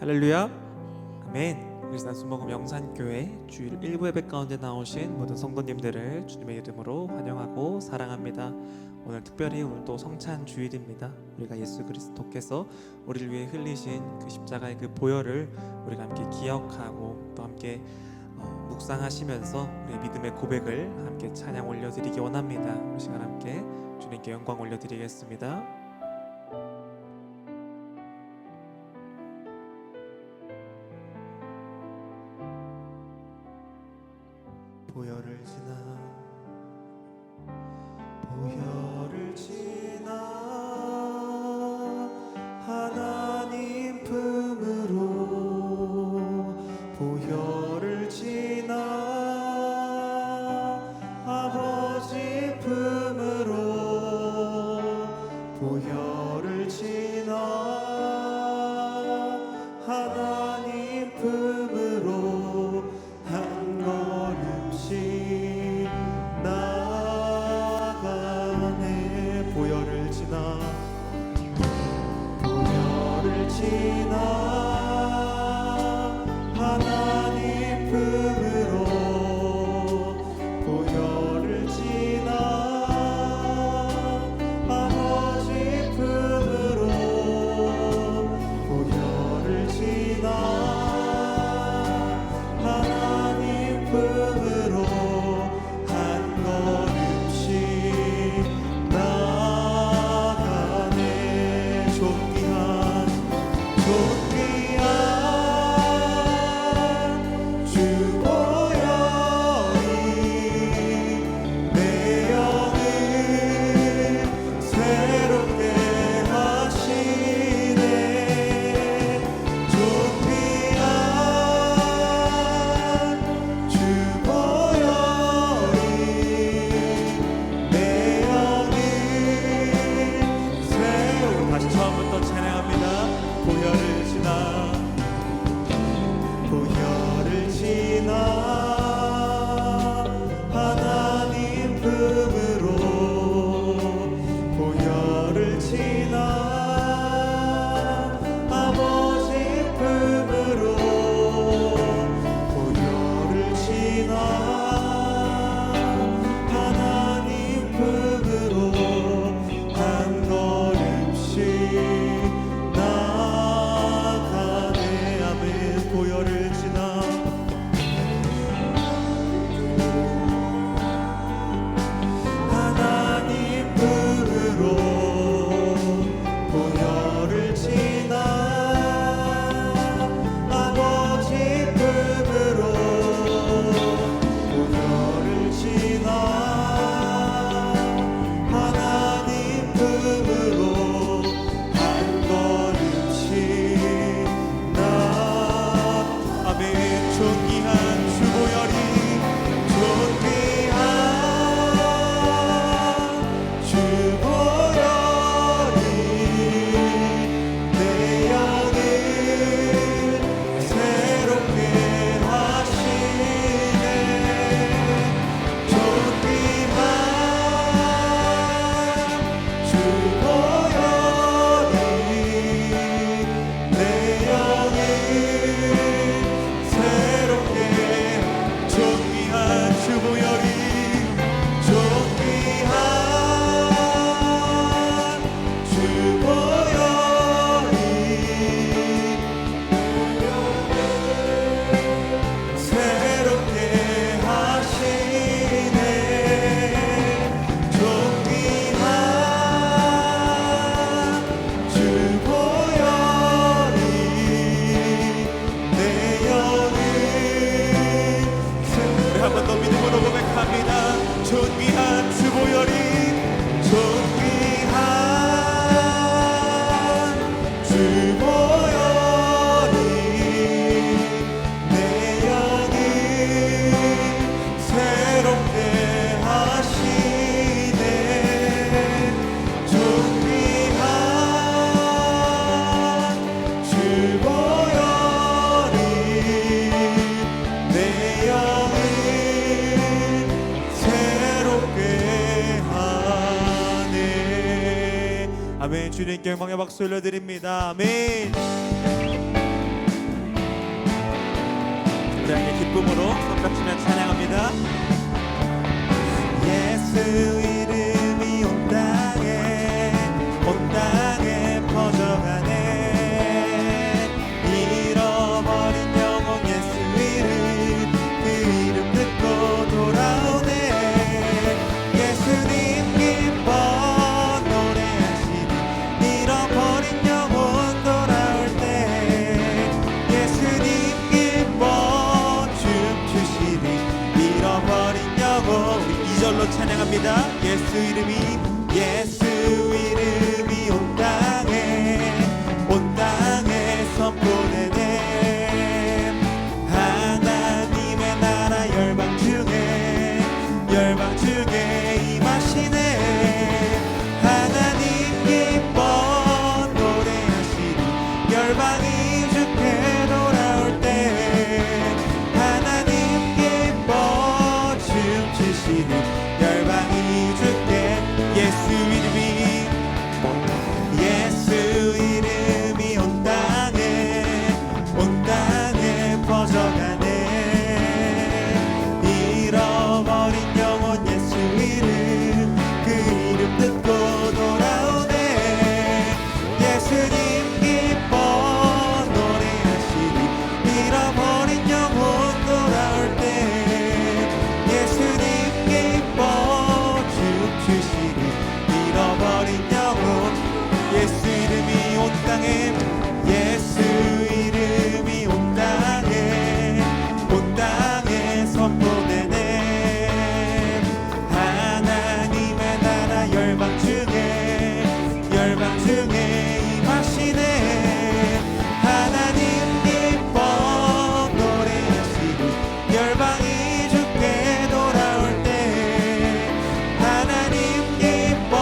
할렐루야. 아멘. 그리스도 순복음 영산교회 주일 1부 예배 가운데 나오신 모든 성도님들을 주님의 이름으로 환영하고 사랑합니다. 오늘 특별히 오늘도 성찬 주일입니다. 우리가 예수 그리스도께서 우리를 위해 흘리신 그 십자가의 그 보혈을 우리가 함께 기억하고 또 함께 묵상하시면서 우리의 믿음의 고백을 함께 찬양 올려드리기 원합니다. 이 시간 함께 주님께 영광 올려드리겠습니다. 보혈을 지나 하나님 품으로 보혈을 지나 아버지 품으로 보혈을 지나 하나님 품으로 한 걸음씩 나가네. 보혈을 지나 하나님 품으로 보혈을 지나 아버지 품으로 보혈을 지나 하나님 품으로 한 걸음씩 나가네. 존귀한 주 보혈이 내 영을 새롭게 하시네. 존귀한 주 보혈이 내 영을 새롭게. 다시 처음부터 찬양합니다. 보혈을 지나 하나님 품으로 보혈을 지나 아버지 품으로 보혈을 지나 하나님 품으로 한 걸음씩 나가네. 아멘. 보혈을 지나 하나님 품으로 보혈을 지나 아버지 품으로 보혈을 지나 하나님 품으로 한 걸음씩 나. 아멘. 존귀한 주 보혈이 존귀한 주 보혈이 내 영을 새롭게 하시네. 존귀한 주 보혈이 내 영을 새롭게. 존귀한 주 보혈이 존귀한 주 보혈이 새롭게 하시네. 존귀한 주 보혈이 내 영을. 우리 한 번 더 믿음으로 고백합니다. 존귀한 주 보혈이 존귀한 주 보혈이 내 영을 새롭게 하시네. 존귀한 주 보혈이 내 영을 새롭게 하네. 아멘. 주님께 영광의 박수 올려드립니다. 아멘. 기쁨으로 손뼉치며 찬양합니다. 예수 이름이 온 땅에 퍼져가네. 잃어버린 영혼 예수 이름, 그 이름 듣고 돌아오네. 예수님 기뻐 노래하시니 잃어버린 영혼 돌아올 때. 예수님 기뻐 춤추시니 잃어버린 영혼. 우리 2절로 찬양합니다. 예수 이름이 온 땅에 선포되네. 하나님의 나라 열방 중에 임하시네. 하나님 기뻐 노래하시니 열방이 주께 돌아올 때. 하나님 기뻐 춤추시니 열방이 주께. 예수 이름이 온 땅에 퍼져가네. 잃어버린 영혼 예수 이름, 그 이름 듣고 돌아오네. 예수님 기뻐 노래하시니 잃어버린 영혼 돌아올 때. 예수님 기뻐 춤추시니 잃어버린 영혼. 예수 이름이 온 땅에 선포되네. 하나님의 나라 열방 중에 임하시네. 하나님 기뻐 노래하시니 열방이 주께 돌아올 때. 하나님 기뻐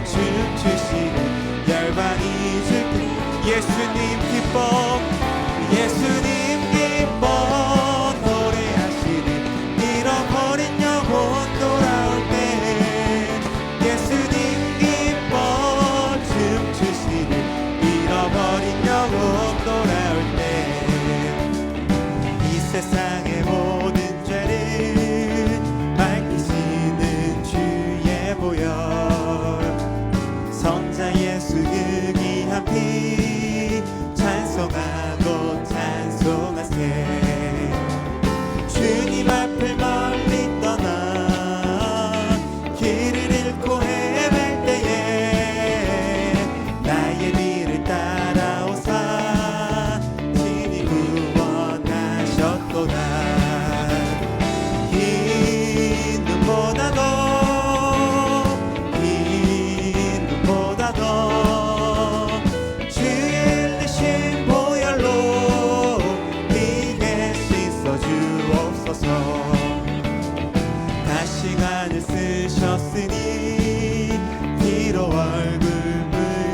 춤추시니 열방이 주께. 예수님 기뻐 노래하시니 잃어버린 영혼 돌아올 때. 예수님 기뻐 춤추시니 잃어버린 영혼 돌아올 때. 이 세상의 모든 죄를 밝히시는 주의 보혈, 성자 예수 그 귀한 피 찬송하고 찬송하세. 주님 앞을 멀리 떠나 길을 잃고 헤맬 때에 나의 뒤를 따라오사 친히 구원하셨도다. 긴 눈보다도 주의 흘리신 보혈로 이게 씻어 주옵소서. 다시간을 쓰셨으니 피로 얼굴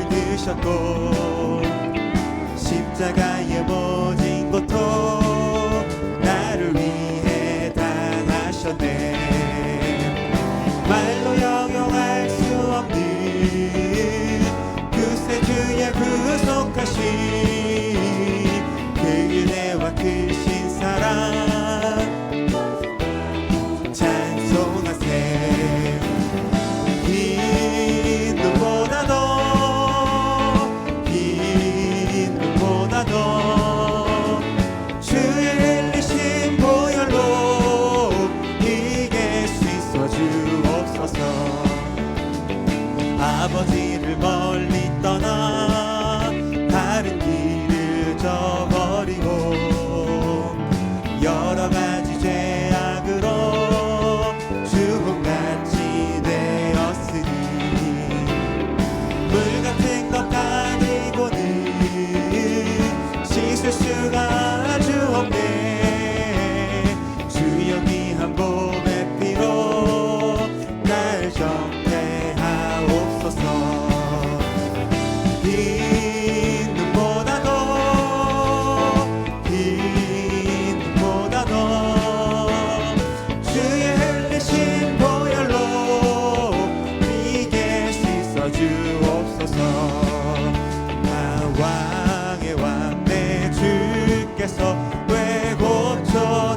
묻으셨고 십자가의 모진 고통 나를 위해 당하셨네. 말로 형용할 수 없는 그새 주의 구속하신 그 은혜와 크신 사랑 찬송하세. 긴 눈보다도 주의 흘리신 보혈로 이게 씻어 주옵소서. 아버지를 멀리 떠나 다른 길을 저버리고 여러 가지 죄악으로 죽음같이 되었으니 물 같은 것 가지고는 씻을 수가 아주 없네. 주여 귀한 봄의 피로 날 정죄하옵소서. 긴 눈보다도 주의 흘리신 보혈로 이게 씻어 주옵소서. 왕의 왕 내 주께서 왜 고쳐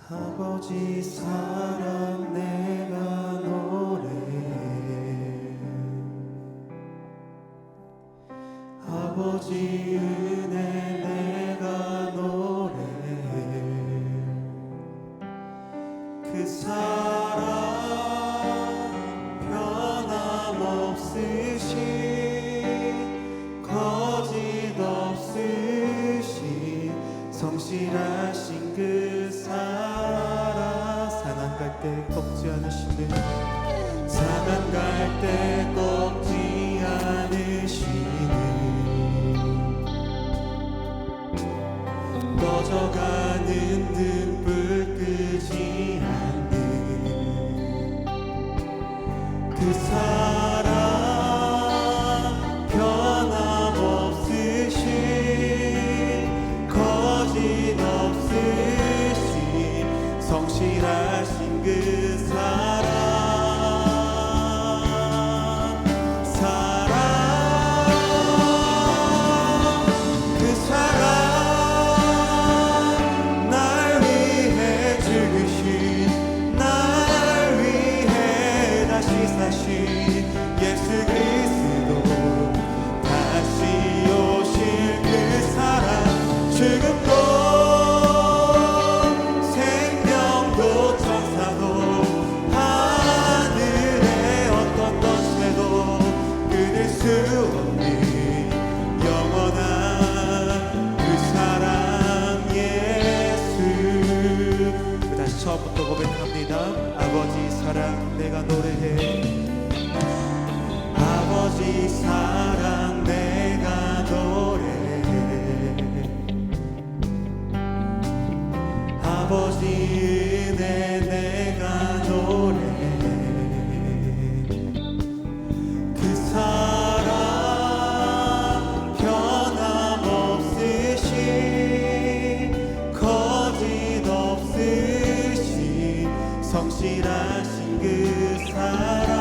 아버지 사랑 내가 노래해 아버지 은혜 내가 노래해 그 사랑 변함없으신 거짓 없으신 성실하신 그 사랑 상한 갈 때 꺾지 않으시네 상한 갈 때 꺾지 않으시네 꺼져가는 등불 끄지 않는 그 사랑 변함없으신 거짓 없으신 성실하신 그 사랑 그 사랑 날 위해 죽으신 날 위해 다시 사신 예수 그리스도 다시 오실 그 사랑 지금도 생명도 천사도 하늘의 어떤 권세도 끊을 수 없는 영원한 그 사랑 예수 다시 처음부터 고백합니다. 아버지 사랑 내가 노래해 아버지 사랑 내가 노래해 아버지 은혜 내가 노래해 그 사랑 변함없으신 거짓 없으신 성실하신 그 사랑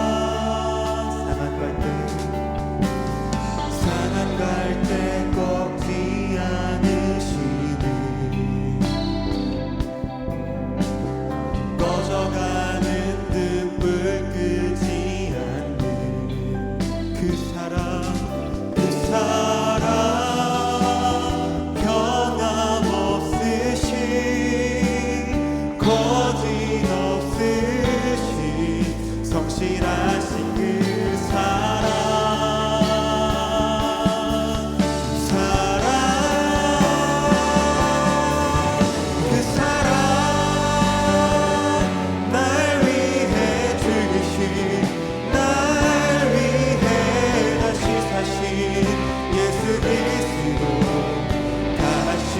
상한 갈 때 꺾지 않으시는 꺼져가는 등불 끄지 않는 그 사랑 변함없으신 거짓 없으신 성실하신 그 사랑 그 사랑 날 위해 죽으신 날 위해 다시 사신 예수 그리스도 다시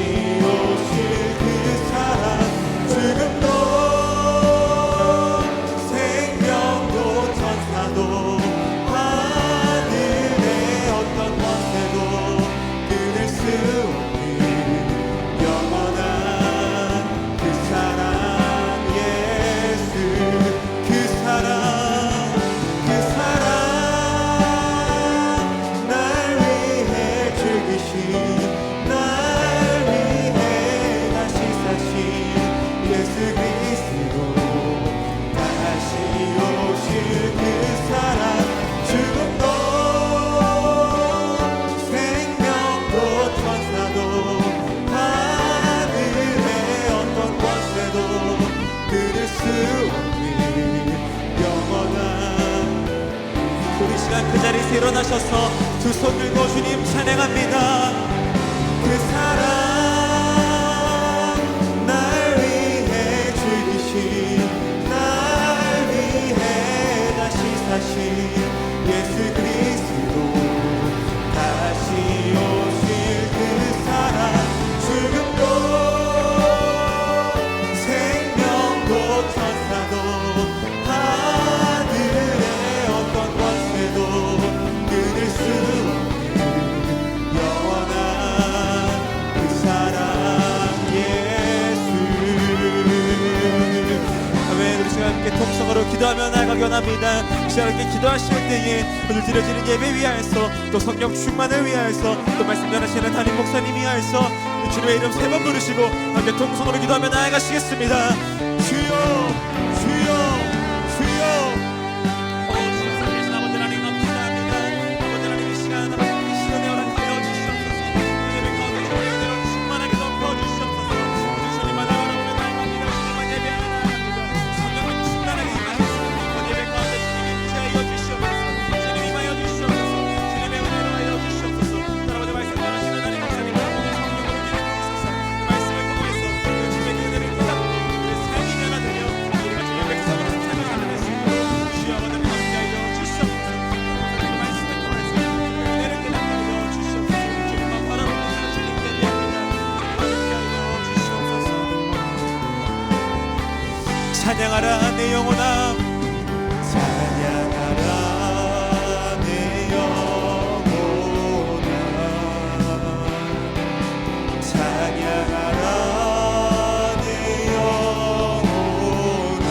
오실 그 사랑 지금도 생명도 천사도 하늘의 어떤 권세도 끊을 수 없는 영원한 그 사랑 예수 그 사랑 날 위해 죽으신 날 위해 다시 사신 예수 그리스도 다시 오실 그 사랑 지금도 생명도 천사도 하늘의 어떤 권세도 끊을 수 없는 영원한 우리 시간 그 자리에서 일어나셔서 두 손 들고 주님 찬양합니다. 그 사랑 날 위해 죽으신 날 위해 다시 사신 예수 그리스도 다시 오실 그 사랑 지금도 생명도 천사도 하늘의 어떤 권세도 끊을 수 함께 통성으로 기도하며 나아가기 원합니다. 시간 함께 기도하실 때에 오늘 드려지는 예배 위하여서 또 성령 충만을 위하여서 또 말씀 전하시는 담임 목사님 위하여서 주님의 이름 세 번 부르시고 함께 통성으로 기도하며 나아가시겠습니다. 주여 주여 주여. 주님 살리신 아버지 하나님 감사합니다. 아버지 하나님 이 시간 하나님 이 시간에 허락하여 주시옵소서. 예배 가운데 주의 은혜로 충만하게 덮어주시옵소서. 주님만 바라보며 나아갑니다. 주님만 예배하며 나아갑니다. 성령님 충만하게 임하소서. 예배 가운데 주님이 임재하여 주시옵소서. 주님 임하여 주시옵소서. 주님의 은혜로 하여 주시옵소서. 아버지 말씀 전하시는 하나님 목사님과 성령으로 기도하옵소서. 그 말씀을 통해서 주님의 은혜를 받아보고 우리 삶이 변화되며 우리가 주의 백성으로 살아가는 수 있도록 주여 아버지 함께하여 주시옵소서. 그 말씀을 통해서 주의 은혜를 깨닫게 하여 주시옵소서. 주님만 바라보는 주님 예배합니다. 주님만 함께하여 주시옵소서. 찬양하라 내 영혼아, 찬양하라 내 영혼아, 찬양하라 내 영혼아.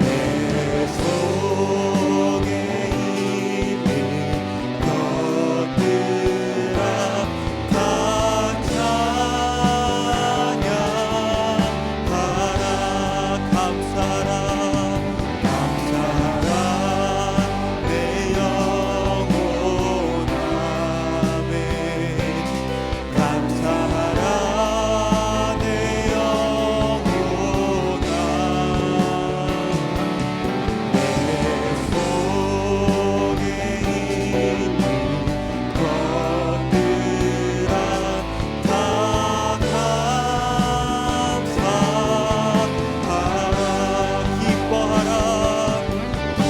내 속에 있는 것들아 다 찬양하라. 감사하라 감사하라 내 영혼아. 아멘. 감사하라 내 영혼아. 내 속에 있는 것들아 다 감사하라. 기뻐하라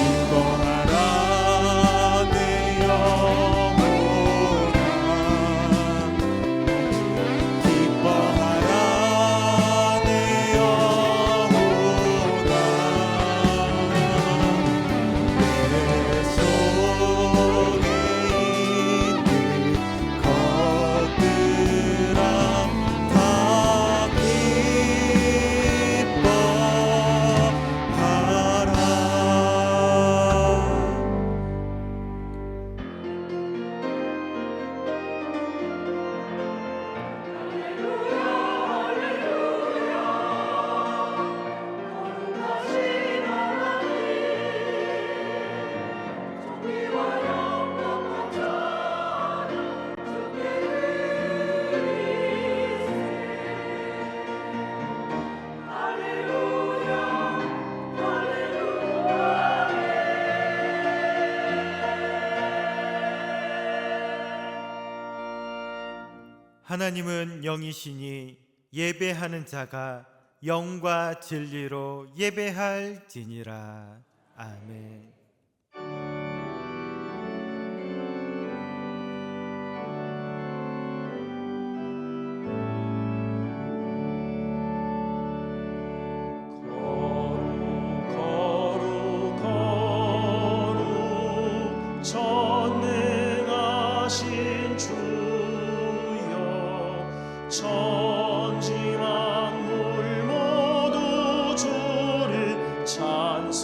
기뻐하라 내 영혼아. 기뻐하라 내 영혼아. 내 속에 있는 것들아 다 하나님은 영이시니 예배하는 자가 영과 진리로 예배할지니라. 아멘. 거룩 거룩 전능하신 주여, 천지 만물 모두 주를 찬송합니다.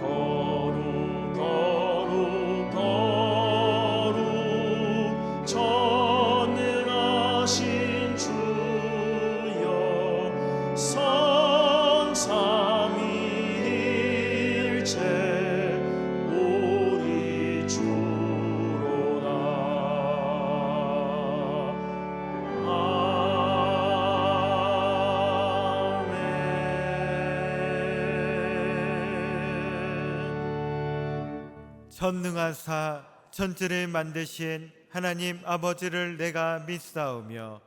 거룩 거룩 거룩 전능하신 주여, 성삼위일체 우리 주로다. 아멘. 전능하사 천지를 만드신 하나님 아버지를 내가 믿사오며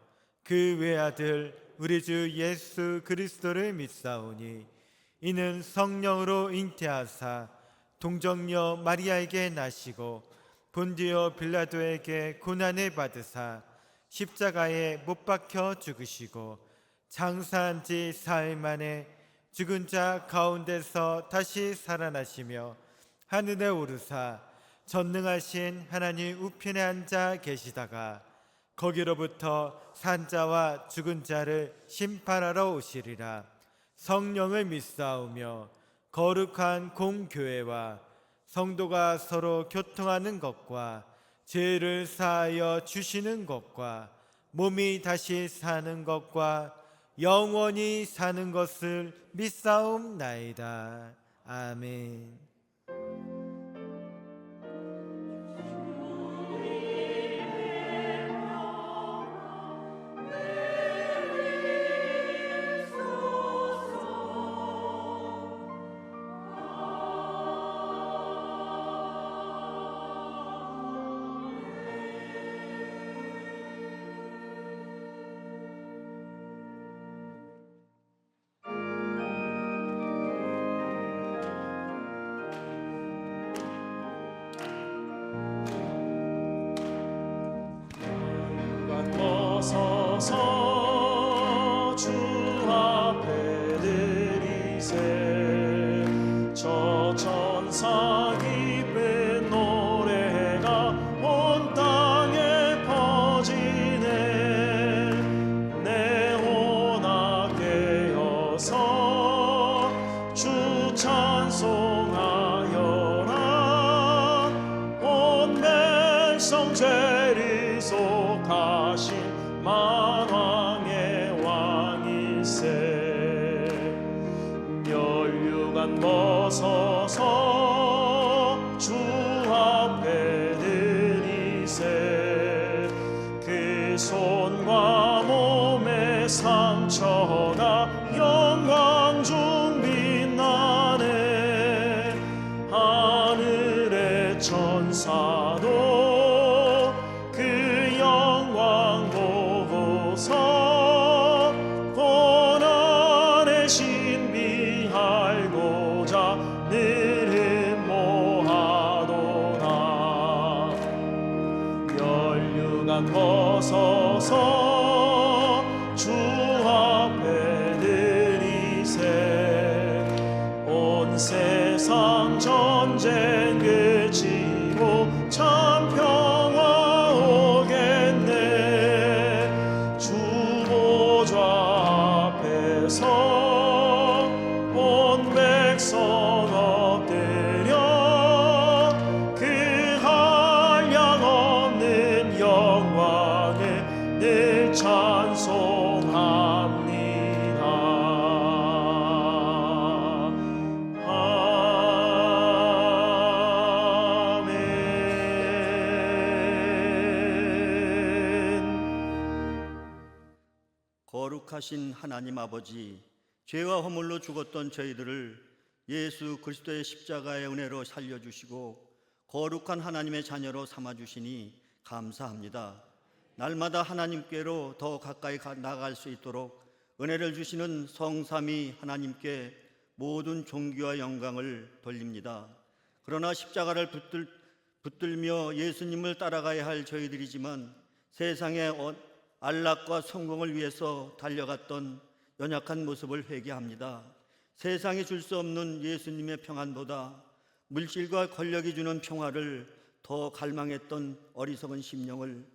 그 외아들 우리 주 예수 그리스도를 믿사오니 이는 성령으로 잉태하사 동정녀 마리아에게 나시고 본디오 빌라도에게 고난을 받으사 십자가에 못 박혀 죽으시고 장사한 지 사흘 만에 죽은 자 가운데서 다시 살아나시며 하늘에 오르사 전능하신 하나님 우편에 앉아 계시다가 거기로부터 산자와 죽은 자를 심판하러 오시리라. 성령을 믿사오며 거룩한 공교회와 성도가 서로 교통하는 것과 죄를 사하여 주시는 것과 몸이 다시 사는 것과 영원히 사는 것을 믿사옵나이다. 아멘. 서서 주 앞에 드리세. 저 천사 기쁜 노래가 온 땅에 퍼지네. 내 혼아 깨어서 주 찬송하여라. 온 백성 죄를 속하신 만왕의 왕이세. 멸류관 벗어서 주 앞에 드리세. 그 손과 몸의 상처가 영광 중 빛나네. 하늘의 천사도 그 영광 보고서 고난의 신비하고자 늘 모하도다. 멸류관 벗어서 주 앞에 드리세. 온 세상 전쟁 그치고 참 평화 오겠네. 주 보좌 앞에서 온 백성 엎드려 그 한량 없는 영광을 늘 찬송합니다. 거룩하신 하나님 아버지, 죄와 허물로 죽었던 저희들을 예수 그리스도의 십자가의 은혜로 살려주시고 거룩한 하나님의 자녀로 삼아주시니 감사합니다. 날마다 하나님께로 더 가까이 나아갈 수 있도록 은혜를 주시는 성삼위 하나님께 모든 존귀와 영광을 돌립니다. 그러나 십자가를 붙들며 예수님을 따라가야 할 저희들이지만 세상의 안락과 성공을 위해서 달려갔던 연약한 모습을 회개합니다. 세상이 줄 수 없는 예수님의 평안보다 물질과 권력이 주는 평화를 더 갈망했던 어리석은 심령을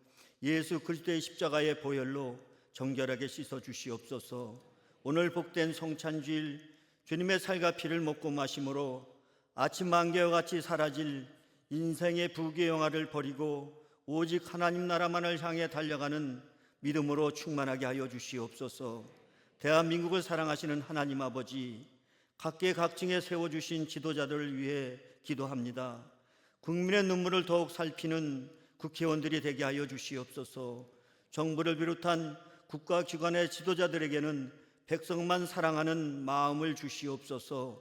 예수 그리스도의 십자가의 보혈로 정결하게 씻어 주시옵소서. 오늘 복된 성찬주일 주님의 살과 피를 먹고 마심으로 아침 만개와 같이 사라질 인생의 부귀영화를 버리고 오직 하나님 나라만을 향해 달려가는 믿음으로 충만하게 하여 주시옵소서. 대한민국을 사랑하시는 하나님 아버지, 각계각층에 세워주신 지도자들을 위해 기도합니다. 국민의 눈물을 더욱 살피는 국회의원들이 되게 하여 주시옵소서. 정부를 비롯한 국가기관의 지도자들에게는 백성만 사랑하는 마음을 주시옵소서.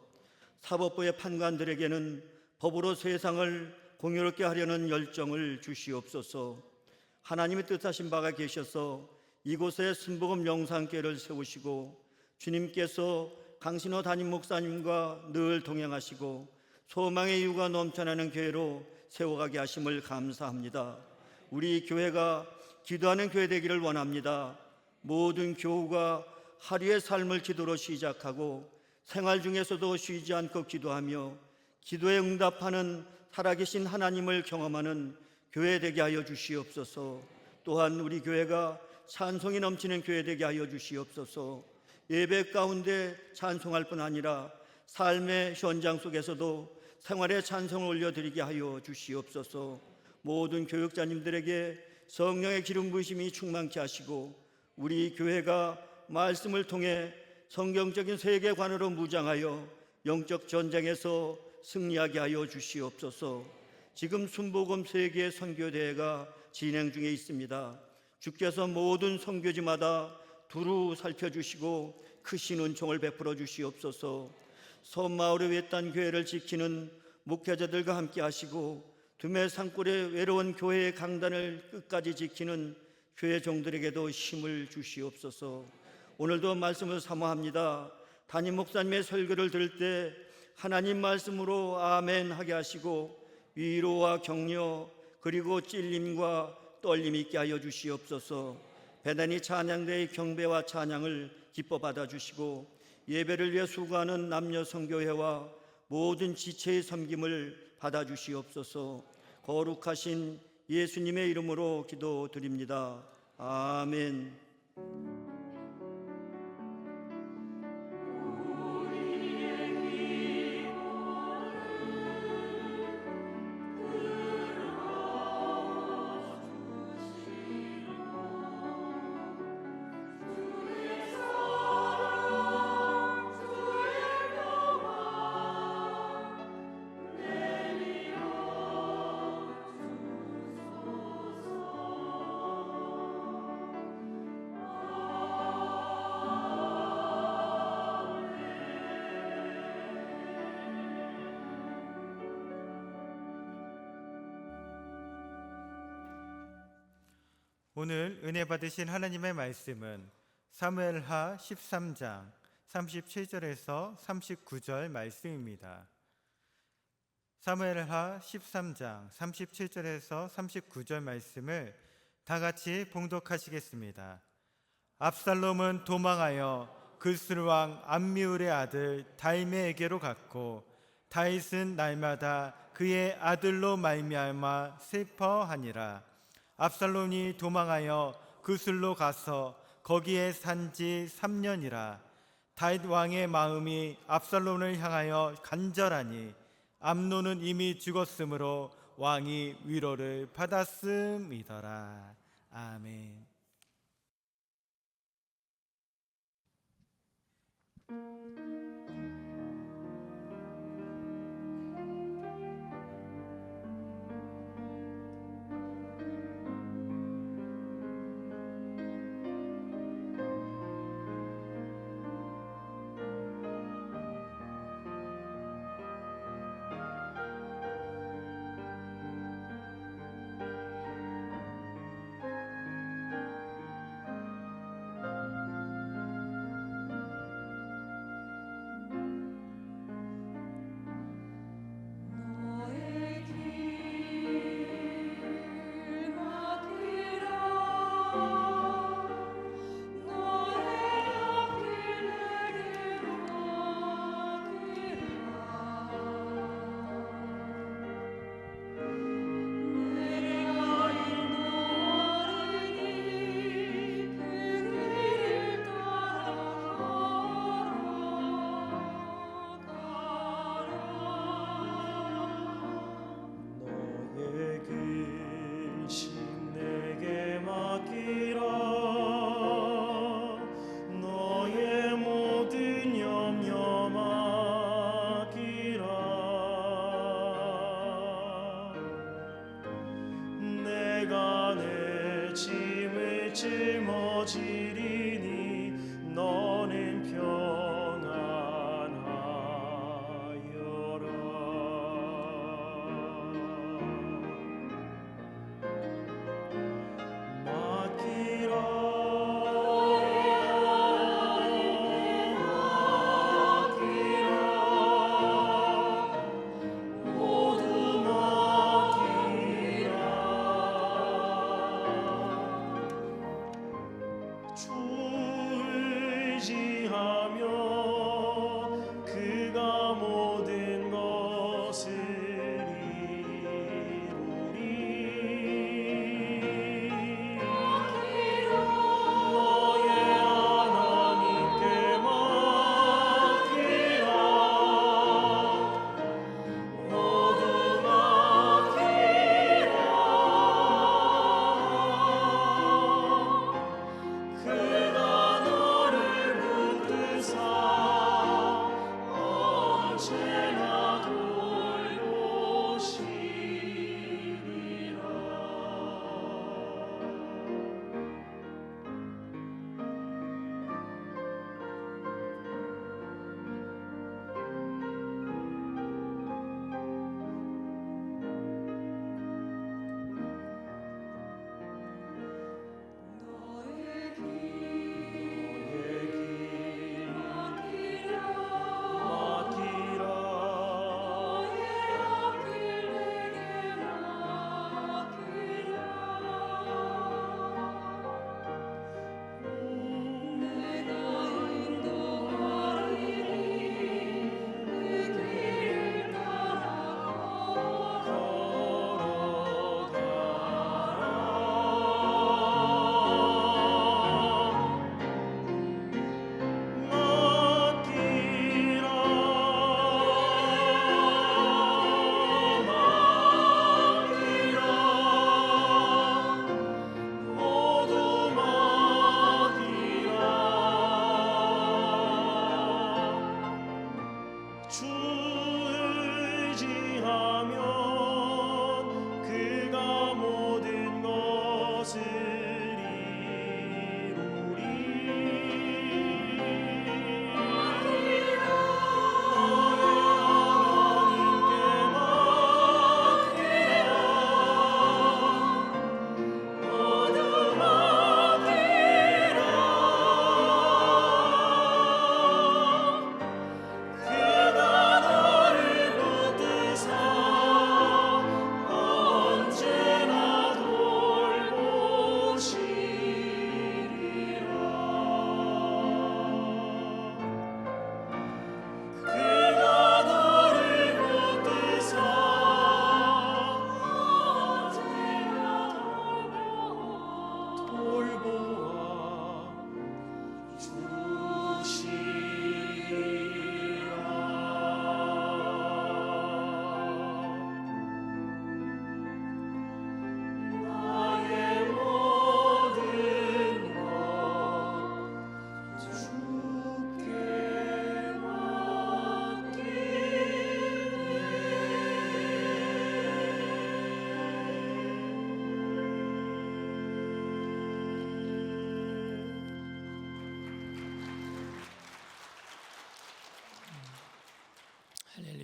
사법부의 판관들에게는 법으로 세상을 공유롭게 하려는 열정을 주시옵소서. 하나님의 뜻하신 바가 계셔서 이곳에 순복음 영상교회를 세우시고 주님께서 강신호 담임 목사님과 늘 동행하시고 소망의 이유가 넘쳐나는 교회로 세워가게 하심을 감사합니다. 우리 교회가 기도하는 교회 되기를 원합니다. 모든 교우가 하루의 삶을 기도로 시작하고 생활 중에서도 쉬지 않고 기도하며 기도에 응답하는 살아계신 하나님을 경험하는 교회 되게 하여 주시옵소서. 또한 우리 교회가 찬송이 넘치는 교회 되게 하여 주시옵소서. 예배 가운데 찬송할 뿐 아니라 삶의 현장 속에서도 생활의 찬송을 올려드리게 하여 주시옵소서. 모든 교육자님들에게 성령의 기름 부으심이 충만케 하시고 우리 교회가 말씀을 통해 성경적인 세계관으로 무장하여 영적 전쟁에서 승리하게 하여 주시옵소서. 지금 순복음 세계 선교대회가 진행 중에 있습니다. 주께서 모든 선교지마다 두루 살펴주시고 크신 은총을 베풀어 주시옵소서. 섬마을의 외딴 교회를 지키는 목회자들과 함께 하시고 두메 산골의 외로운 교회의 강단을 끝까지 지키는 교회 종들에게도 힘을 주시옵소서. 오늘도 말씀을 사모합니다. 담임 목사님의 설교를 들을 때 하나님 말씀으로 아멘 하게 하시고 위로와 격려 그리고 찔림과 떨림 있게 하여 주시옵소서. 배단이 찬양대의 경배와 찬양을 기뻐 받아주시고 예배를 위해 수고하는 남녀 선교회와 모든 지체의 섬김을 받아주시옵소서. 거룩하신 예수님의 이름으로 기도드립니다. 아멘. 오늘 은혜 받으신 하나님의 말씀은 사무엘하 13장 37절에서 39절 말씀입니다. 사무엘하 13장 37절에서 39절 말씀을 다 같이 봉독하시겠습니다. 압살롬은 도망하여 그스르 왕 암미울의 아들 다이메에게로 갔고 다윗은 날마다 그의 아들로 말미암아 슬퍼하니라. 압살롬이 도망하여 그술로 가서 거기에 산지 3년이라. 다윗 왕의 마음이 압살롬을 향하여 간절하니 암논은 이미 죽었으므로 왕이 위로를 받았음이더라. 아멘.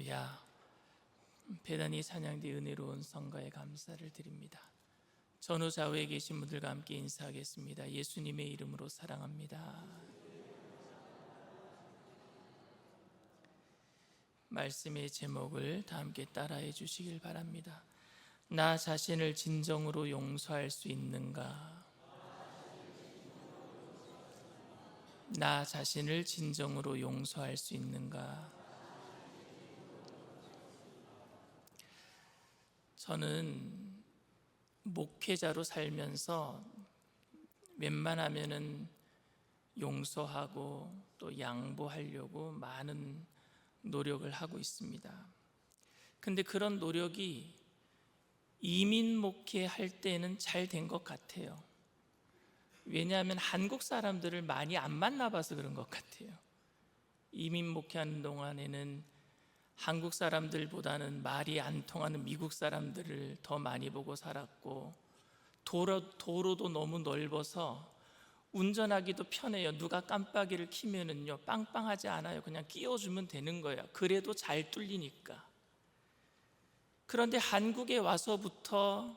할렐루야. 대단히 찬양대 은혜로운 성가에 감사를 드립니다. 전후 좌우에 계신 분들과 함께 인사하겠습니다. 예수님의 이름으로 사랑합니다. 말씀의 제목을 다 함께 따라해 주시길 바랍니다. 나 자신을 진정으로 용서할 수 있는가? 나 자신을 진정으로 용서할 수 있는가? 저는 목회자로 살면서 웬만하면은 용서하고 또 양보하려고 많은 노력을 하고 있습니다. 근데 그런 노력이 이민 목회할 때는 잘 된 것 같아요. 왜냐하면 한국 사람들을 많이 안 만나봐서 그런 것 같아요. 이민 목회하는 동안에는 한국 사람들보다는 말이 안 통하는 미국 사람들을 더 많이 보고 살았고, 도로도 너무 넓어서 운전하기도 편해요. 누가 깜빡이를 켜면은요 빵빵하지 않아요. 그냥 끼워주면 되는 거예요. 그래도 잘 뚫리니까. 그런데 한국에 와서부터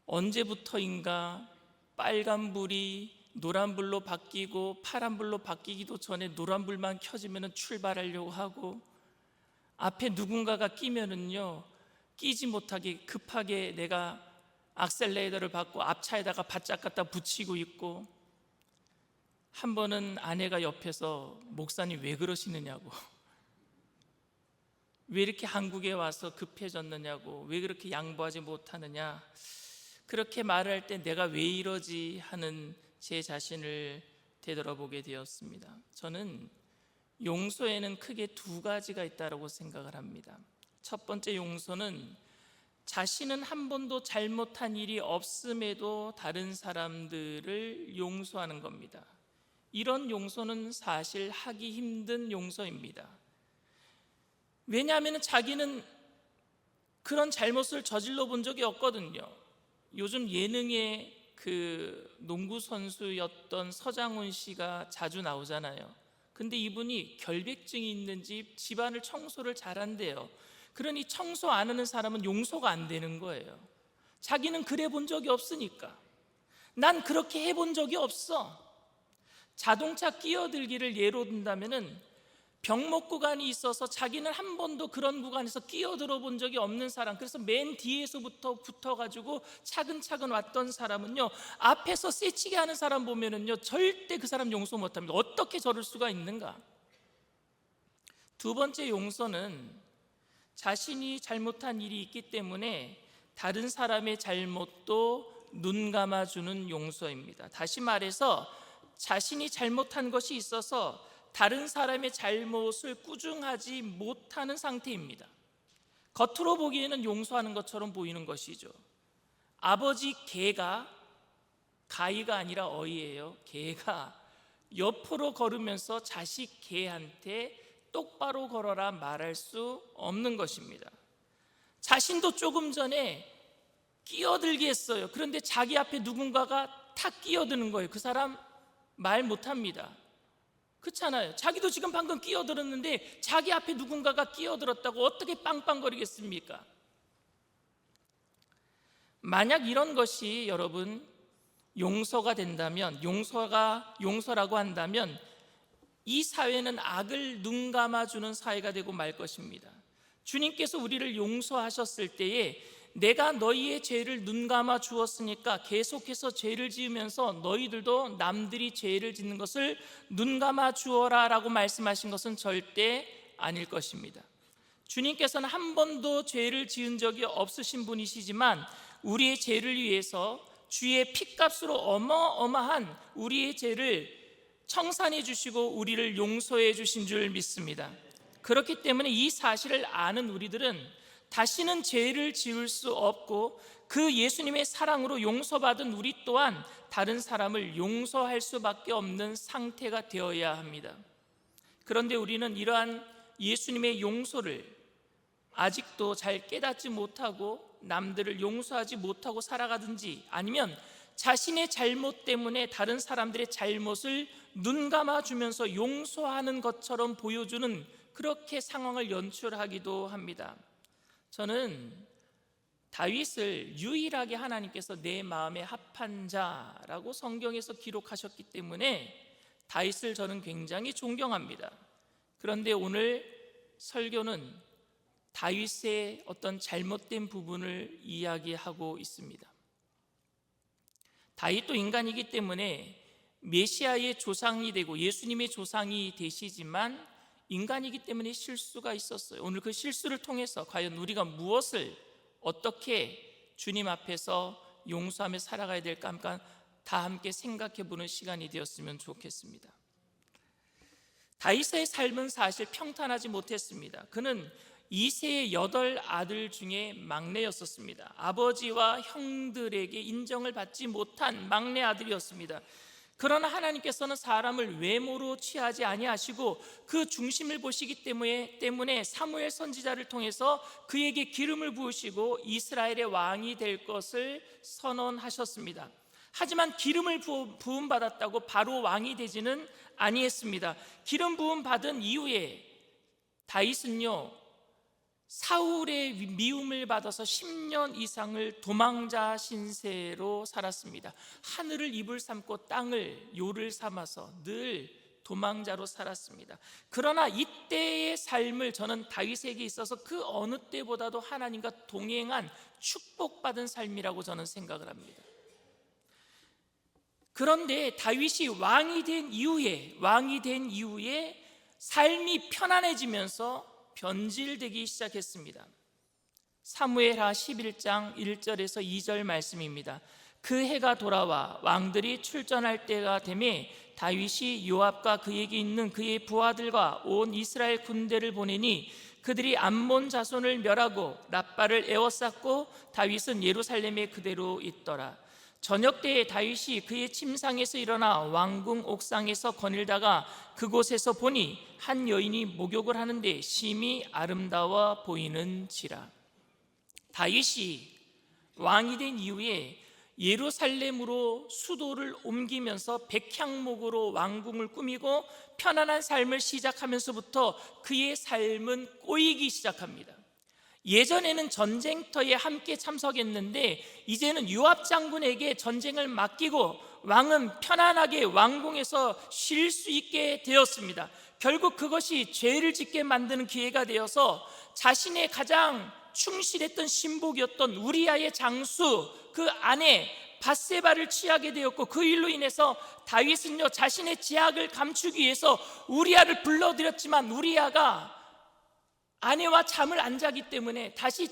언제부터인가 빨간불이 노란불로 바뀌고 파란불로 바뀌기도 전에 노란불만 켜지면 출발하려고 하고, 앞에 누군가가 끼면은요 끼지 못하게 급하게 내가 악셀레이터를 밟고 앞차에다가 바짝 갖다 붙이고 있고, 한 번은 아내가 옆에서 목사님 왜 그러시느냐고, 왜 이렇게 한국에 와서 급해졌느냐고, 왜 그렇게 양보하지 못하느냐, 그렇게 말할 때 내가 왜 이러지 하는 제 자신을 되돌아보게 되었습니다. 저는 용서에는 크게 두 가지가 있다고 생각을 합니다. 첫 번째 용서는 자신은 한 번도 잘못한 일이 없음에도 다른 사람들을 용서하는 겁니다. 이런 용서는 사실 하기 힘든 용서입니다. 왜냐하면 자기는 그런 잘못을 저질러 본 적이 없거든요. 요즘 예능에 그 농구 선수였던 서장훈 씨가 자주 나오잖아요. 근데 이분이 결백증이 있는 집안을 청소를 잘한대요. 그러니 청소 안 하는 사람은 용서가 안 되는 거예요. 자기는 그래 본 적이 없으니까. 난 그렇게 해본 적이 없어. 자동차 끼어들기를 예로 든다면은 병목 구간이 있어서 자기는 한 번도 그런 구간에서 끼어들어 본 적이 없는 사람, 그래서 맨 뒤에서부터 붙어가지고 차근차근 왔던 사람은요, 앞에서 새치게 하는 사람 보면은요 절대 그 사람 용서 못합니다. 어떻게 저럴 수가 있는가? 두 번째 용서는 자신이 잘못한 일이 있기 때문에 다른 사람의 잘못도 눈 감아주는 용서입니다. 다시 말해서 자신이 잘못한 것이 있어서 다른 사람의 잘못을 꾸중하지 못하는 상태입니다. 겉으로 보기에는 용서하는 것처럼 보이는 것이죠. 아버지 개가, 가이가 아니라 어이예요. 개가 옆으로 걸으면서 자식 개한테 똑바로 걸어라 말할 수 없는 것입니다. 자신도 조금 전에 끼어들게 했어요. 그런데 자기 앞에 누군가가 탁 끼어드는 거예요. 그 사람 말 못합니다. 그렇잖아요. 자기도 지금 방금 끼어들었는데 자기 앞에 누군가가 끼어들었다고 어떻게 빵빵거리겠습니까? 만약 이런 것이 여러분 용서가 된다면, 용서라고 한다면 이 사회는 악을 눈 감아주는 사회가 되고 말 것입니다. 주님께서 우리를 용서하셨을 때에 내가 너희의 죄를 눈 감아 주었으니까 계속해서 죄를 지으면서 너희들도 남들이 죄를 짓는 것을 눈 감아 주어라 라고 말씀하신 것은 절대 아닐 것입니다. 주님께서는 한 번도 죄를 지은 적이 없으신 분이시지만 우리의 죄를 위해서 주의 핏값으로 어마어마한 우리의 죄를 청산해 주시고 우리를 용서해 주신 줄 믿습니다. 그렇기 때문에 이 사실을 아는 우리들은 다시는 죄를 지을 수 없고, 그 예수님의 사랑으로 용서받은 우리 또한 다른 사람을 용서할 수밖에 없는 상태가 되어야 합니다. 그런데 우리는 이러한 예수님의 용서를 아직도 잘 깨닫지 못하고 남들을 용서하지 못하고 살아가든지, 아니면 자신의 잘못 때문에 다른 사람들의 잘못을 눈 감아주면서 용서하는 것처럼 보여주는 그렇게 상황을 연출하기도 합니다. 저는 다윗을 유일하게 하나님께서 내 마음에 합한 자라고 성경에서 기록하셨기 때문에 다윗을 저는 굉장히 존경합니다. 그런데 오늘 설교는 다윗의 어떤 잘못된 부분을 이야기하고 있습니다. 다윗도 인간이기 때문에 메시아의 조상이 되고 예수님의 조상이 되시지만 인간이기 때문에 실수가 있었어요. 오늘 그 실수를 통해서 과연 우리가 무엇을 어떻게 주님 앞에서 용서하며 살아가야 될까 다 함께 생각해 보는 시간이 되었으면 좋겠습니다. 다윗의 삶은 사실 평탄하지 못했습니다. 그는 이세의 8아들 중에 막내였었습니다. 아버지와 형들에게 인정을 받지 못한 막내 아들이었습니다. 그러나 하나님께서는 사람을 외모로 취하지 아니하시고 그 중심을 보시기 때문에 사무엘 선지자를 통해서 그에게 기름을 부으시고 이스라엘의 왕이 될 것을 선언하셨습니다. 하지만 기름을 부음 받았다고 바로 왕이 되지는 아니했습니다. 기름 부음 받은 이후에 다윗은요, 사울의 미움을 받아서 10년 이상을 도망자 신세로 살았습니다. 하늘을 이불 삼고 땅을 요를 삼아서 늘 도망자로 살았습니다. 그러나 이때의 삶을 저는 다윗에게 있어서 그 어느 때보다도 하나님과 동행한 축복받은 삶이라고 저는 생각을 합니다. 그런데 다윗이 왕이 된 이후에 삶이 편안해지면서 변질되기 시작했습니다. 사무엘하 11장 1절에서 2절 말씀입니다. 그 해가 돌아와 왕들이 출전할 때가 되매 다윗이 요압과 그에게 있는 그의 부하들과 온 이스라엘 군대를 보내니 그들이 암몬 자손을 멸하고 랍바를 에워쌌고 다윗은 예루살렘에 그대로 있더라. 저녁 때에 다윗이 그의 침상에서 일어나 왕궁 옥상에서 거닐다가 그곳에서 보니 한 여인이 목욕을 하는데 심히 아름다워 보이는지라. 다윗이 왕이 된 이후에 예루살렘으로 수도를 옮기면서 백향목으로 왕궁을 꾸미고 편안한 삶을 시작하면서부터 그의 삶은 꼬이기 시작합니다. 예전에는 전쟁터에 함께 참석했는데 이제는 요압 장군에게 전쟁을 맡기고 왕은 편안하게 왕궁에서 쉴 수 있게 되었습니다. 결국 그것이 죄를 짓게 만드는 기회가 되어서 자신의 가장 충실했던 신복이었던 우리아의 장수 그 아내 밧세바를 취하게 되었고, 그 일로 인해서 다윗은요 자신의 제약을 감추기 위해서 우리아를 불러들였지만 우리아가 아내와 잠을 안 자기 때문에 다시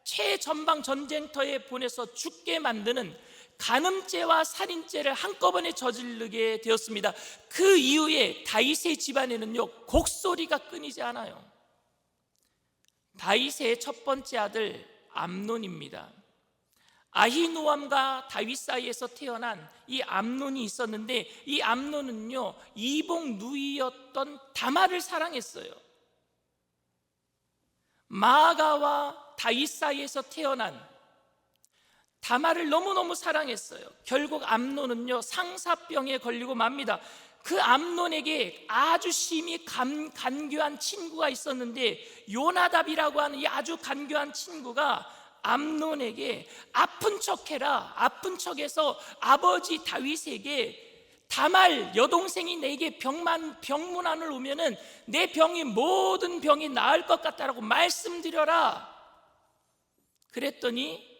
최전방 전쟁터에 보내서 죽게 만드는 간음죄와 살인죄를 한꺼번에 저지르게 되었습니다. 그 이후에 다윗의 집안에는요 곡소리가 끊이지 않아요. 다윗의 첫 번째 아들 암논입니다. 아히노암과 다윗 사이에서 태어난 이 암논이 있었는데 이 암논은요 이복 누이였던 다말을 사랑했어요. 마아가와 다윗 사이에서 태어난 다말을 너무너무 사랑했어요. 결국 암논은요 상사병에 걸리고 맙니다. 그 암논에게 아주 심히 간교한 친구가 있었는데 요나답이라고 하는 이 아주 간교한 친구가 암논에게 아픈 척해라, 아픈 척해서 아버지 다윗에게 다말 여동생이 내게 병문안을 오면은 내 병이 모든 병이 나을 것 같다라고 말씀드려라. 그랬더니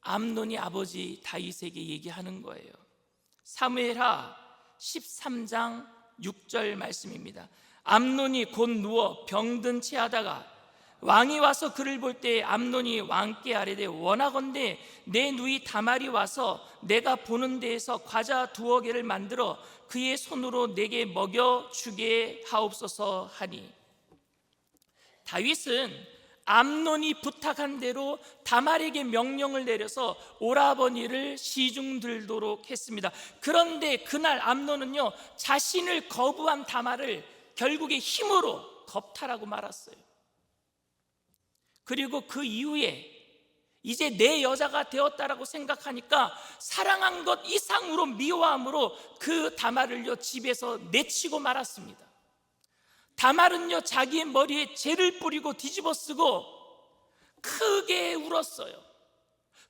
암논이 아버지 다윗에게 얘기하는 거예요. 사무엘하 13장 6절 말씀입니다. 암논이 곧 누워 병든 채 하다가 왕이 와서 그를 볼 때 암논이 왕께 아뢰되 원하건대 내 누이 다말이 와서 내가 보는 데에서 과자 2여 개를 만들어 그의 손으로 내게 먹여 주게 하옵소서 하니, 다윗은 암논이 부탁한 대로 다말에게 명령을 내려서 오라버니를 시중 들도록 했습니다. 그런데 그날 암논은요 자신을 거부한 다말을 결국에 힘으로 겁탈하고 말았어요. 그리고 그 이후에 이제 내 여자가 되었다라고 생각하니까 사랑한 것 이상으로 미워함으로 그 다말을요 집에서 내치고 말았습니다. 다말은요 자기의 머리에 재를 뿌리고 뒤집어 쓰고 크게 울었어요.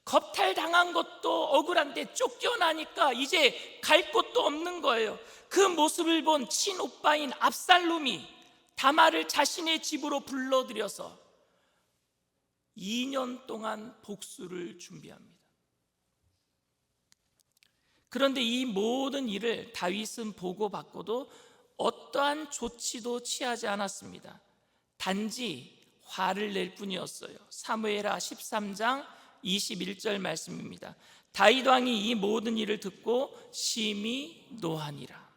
겁탈당한 것도 억울한데 쫓겨나니까 이제 갈 곳도 없는 거예요. 그 모습을 본 친오빠인 압살롬이 다말을 자신의 집으로 불러들여서 2년 동안 복수를 준비합니다. 그런데 이 모든 일을 다윗은 보고받고도 어떠한 조치도 취하지 않았습니다. 단지 화를 낼 뿐이었어요. 사무엘하 13장 21절 말씀입니다. 다윗 왕이 이 모든 일을 듣고 심히 노하니라.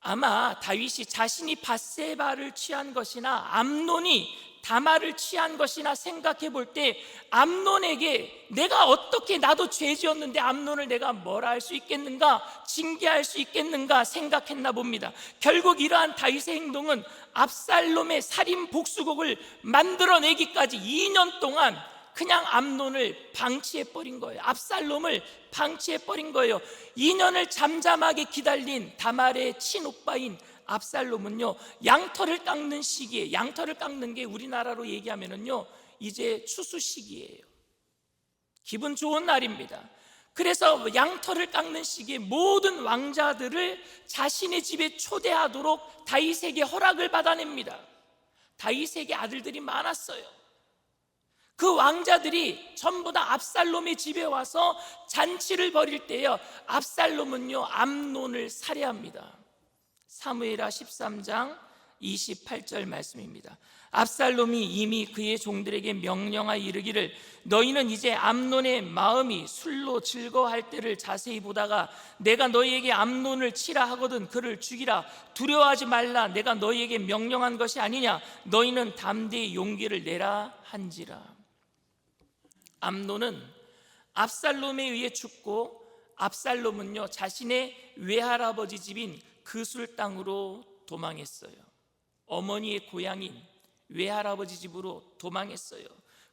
아마 다윗이 자신이 밧세바를 취한 것이나 암논이 다말을 취한 것이나 생각해 볼 때 암논에게 내가 어떻게, 나도 죄 지었는데 암논을 내가 뭐라 할 수 있겠는가, 징계할 수 있겠는가 생각했나 봅니다. 결국 이러한 다윗의 행동은 압살롬의 살인 복수곡을 만들어내기까지 2년 동안 그냥 암논을 방치해버린 거예요. 압살롬을 방치해버린 거예요. 2년을 잠잠하게 기다린 다말의 친오빠인 압살롬은요, 양털을 깎는 시기에, 양털을 깎는 게 우리나라로 얘기하면은요 이제 추수 시기예요. 기분 좋은 날입니다. 그래서 양털을 깎는 시기에 모든 왕자들을 자신의 집에 초대하도록 다윗에게 허락을 받아냅니다. 다윗에게 아들들이 많았어요. 그 왕자들이 전부 다 압살롬의 집에 와서 잔치를 벌일 때요, 압살롬은요 암논을 살해합니다. 사무엘하 13장 28절 말씀입니다. 압살롬이 이미 그의 종들에게 명령하여 이르기를 너희는 이제 암논의 마음이 술로 즐거워할 때를 자세히 보다가 내가 너희에게 암논을 치라 하거든 그를 죽이라. 두려워하지 말라. 내가 너희에게 명령한 것이 아니냐. 너희는 담대히 용기를 내라 한지라. 암논은 압살롬에 의해 죽고 압살롬은요 자신의 외할아버지 집인 그술 땅으로 도망했어요. 어머니의 고향인 외할아버지 집으로 도망했어요.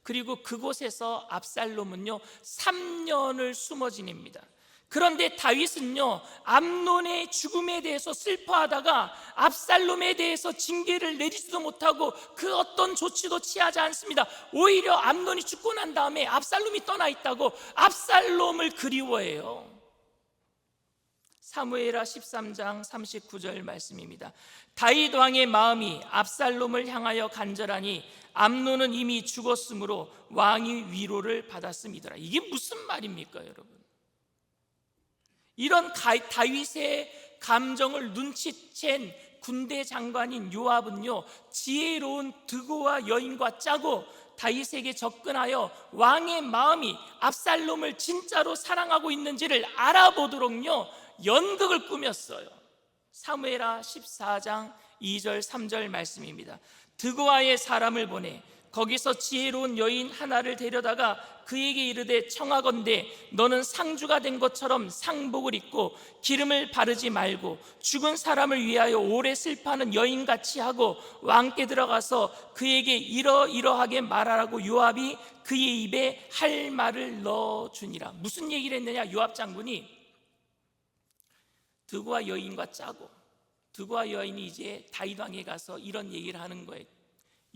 그리고 그곳에서 압살롬은요 3년을 숨어 지냅니다. 그런데 다윗은요 암논의 죽음에 대해서 슬퍼하다가 압살롬에 대해서 징계를 내리지도 못하고 그 어떤 조치도 취하지 않습니다. 오히려 암논이 죽고 난 다음에 압살롬이 떠나 있다고 압살롬을 그리워해요. 사무엘하 13장 39절 말씀입니다. 다윗 왕의 마음이 압살롬을 향하여 간절하니 암논은 이미 죽었으므로 왕이 위로를 받았음이더라. 이게 무슨 말입니까, 여러분? 이런 다윗의 감정을 눈치챈 군대 장관인 요압은요 지혜로운 드고와 여인과 짜고 다윗에게 접근하여 왕의 마음이 압살롬을 진짜로 사랑하고 있는지를 알아보도록요 연극을 꾸몄어요. 사무엘하 14장 2절 3절 말씀입니다. 드고아의 사람을 보내 거기서 지혜로운 여인 하나를 데려다가 그에게 이르되 청하건대 너는 상주가 된 것처럼 상복을 입고 기름을 바르지 말고 죽은 사람을 위하여 오래 슬퍼하는 여인같이 하고 왕께 들어가서 그에게 이러이러하게 말하라고 요압이 그의 입에 할 말을 넣어주니라. 무슨 얘기를 했느냐? 요압 장군이 드고아 여인과 짜고 드고아 여인이 이제 다윗 왕에 가서 이런 얘기를 하는 거예요.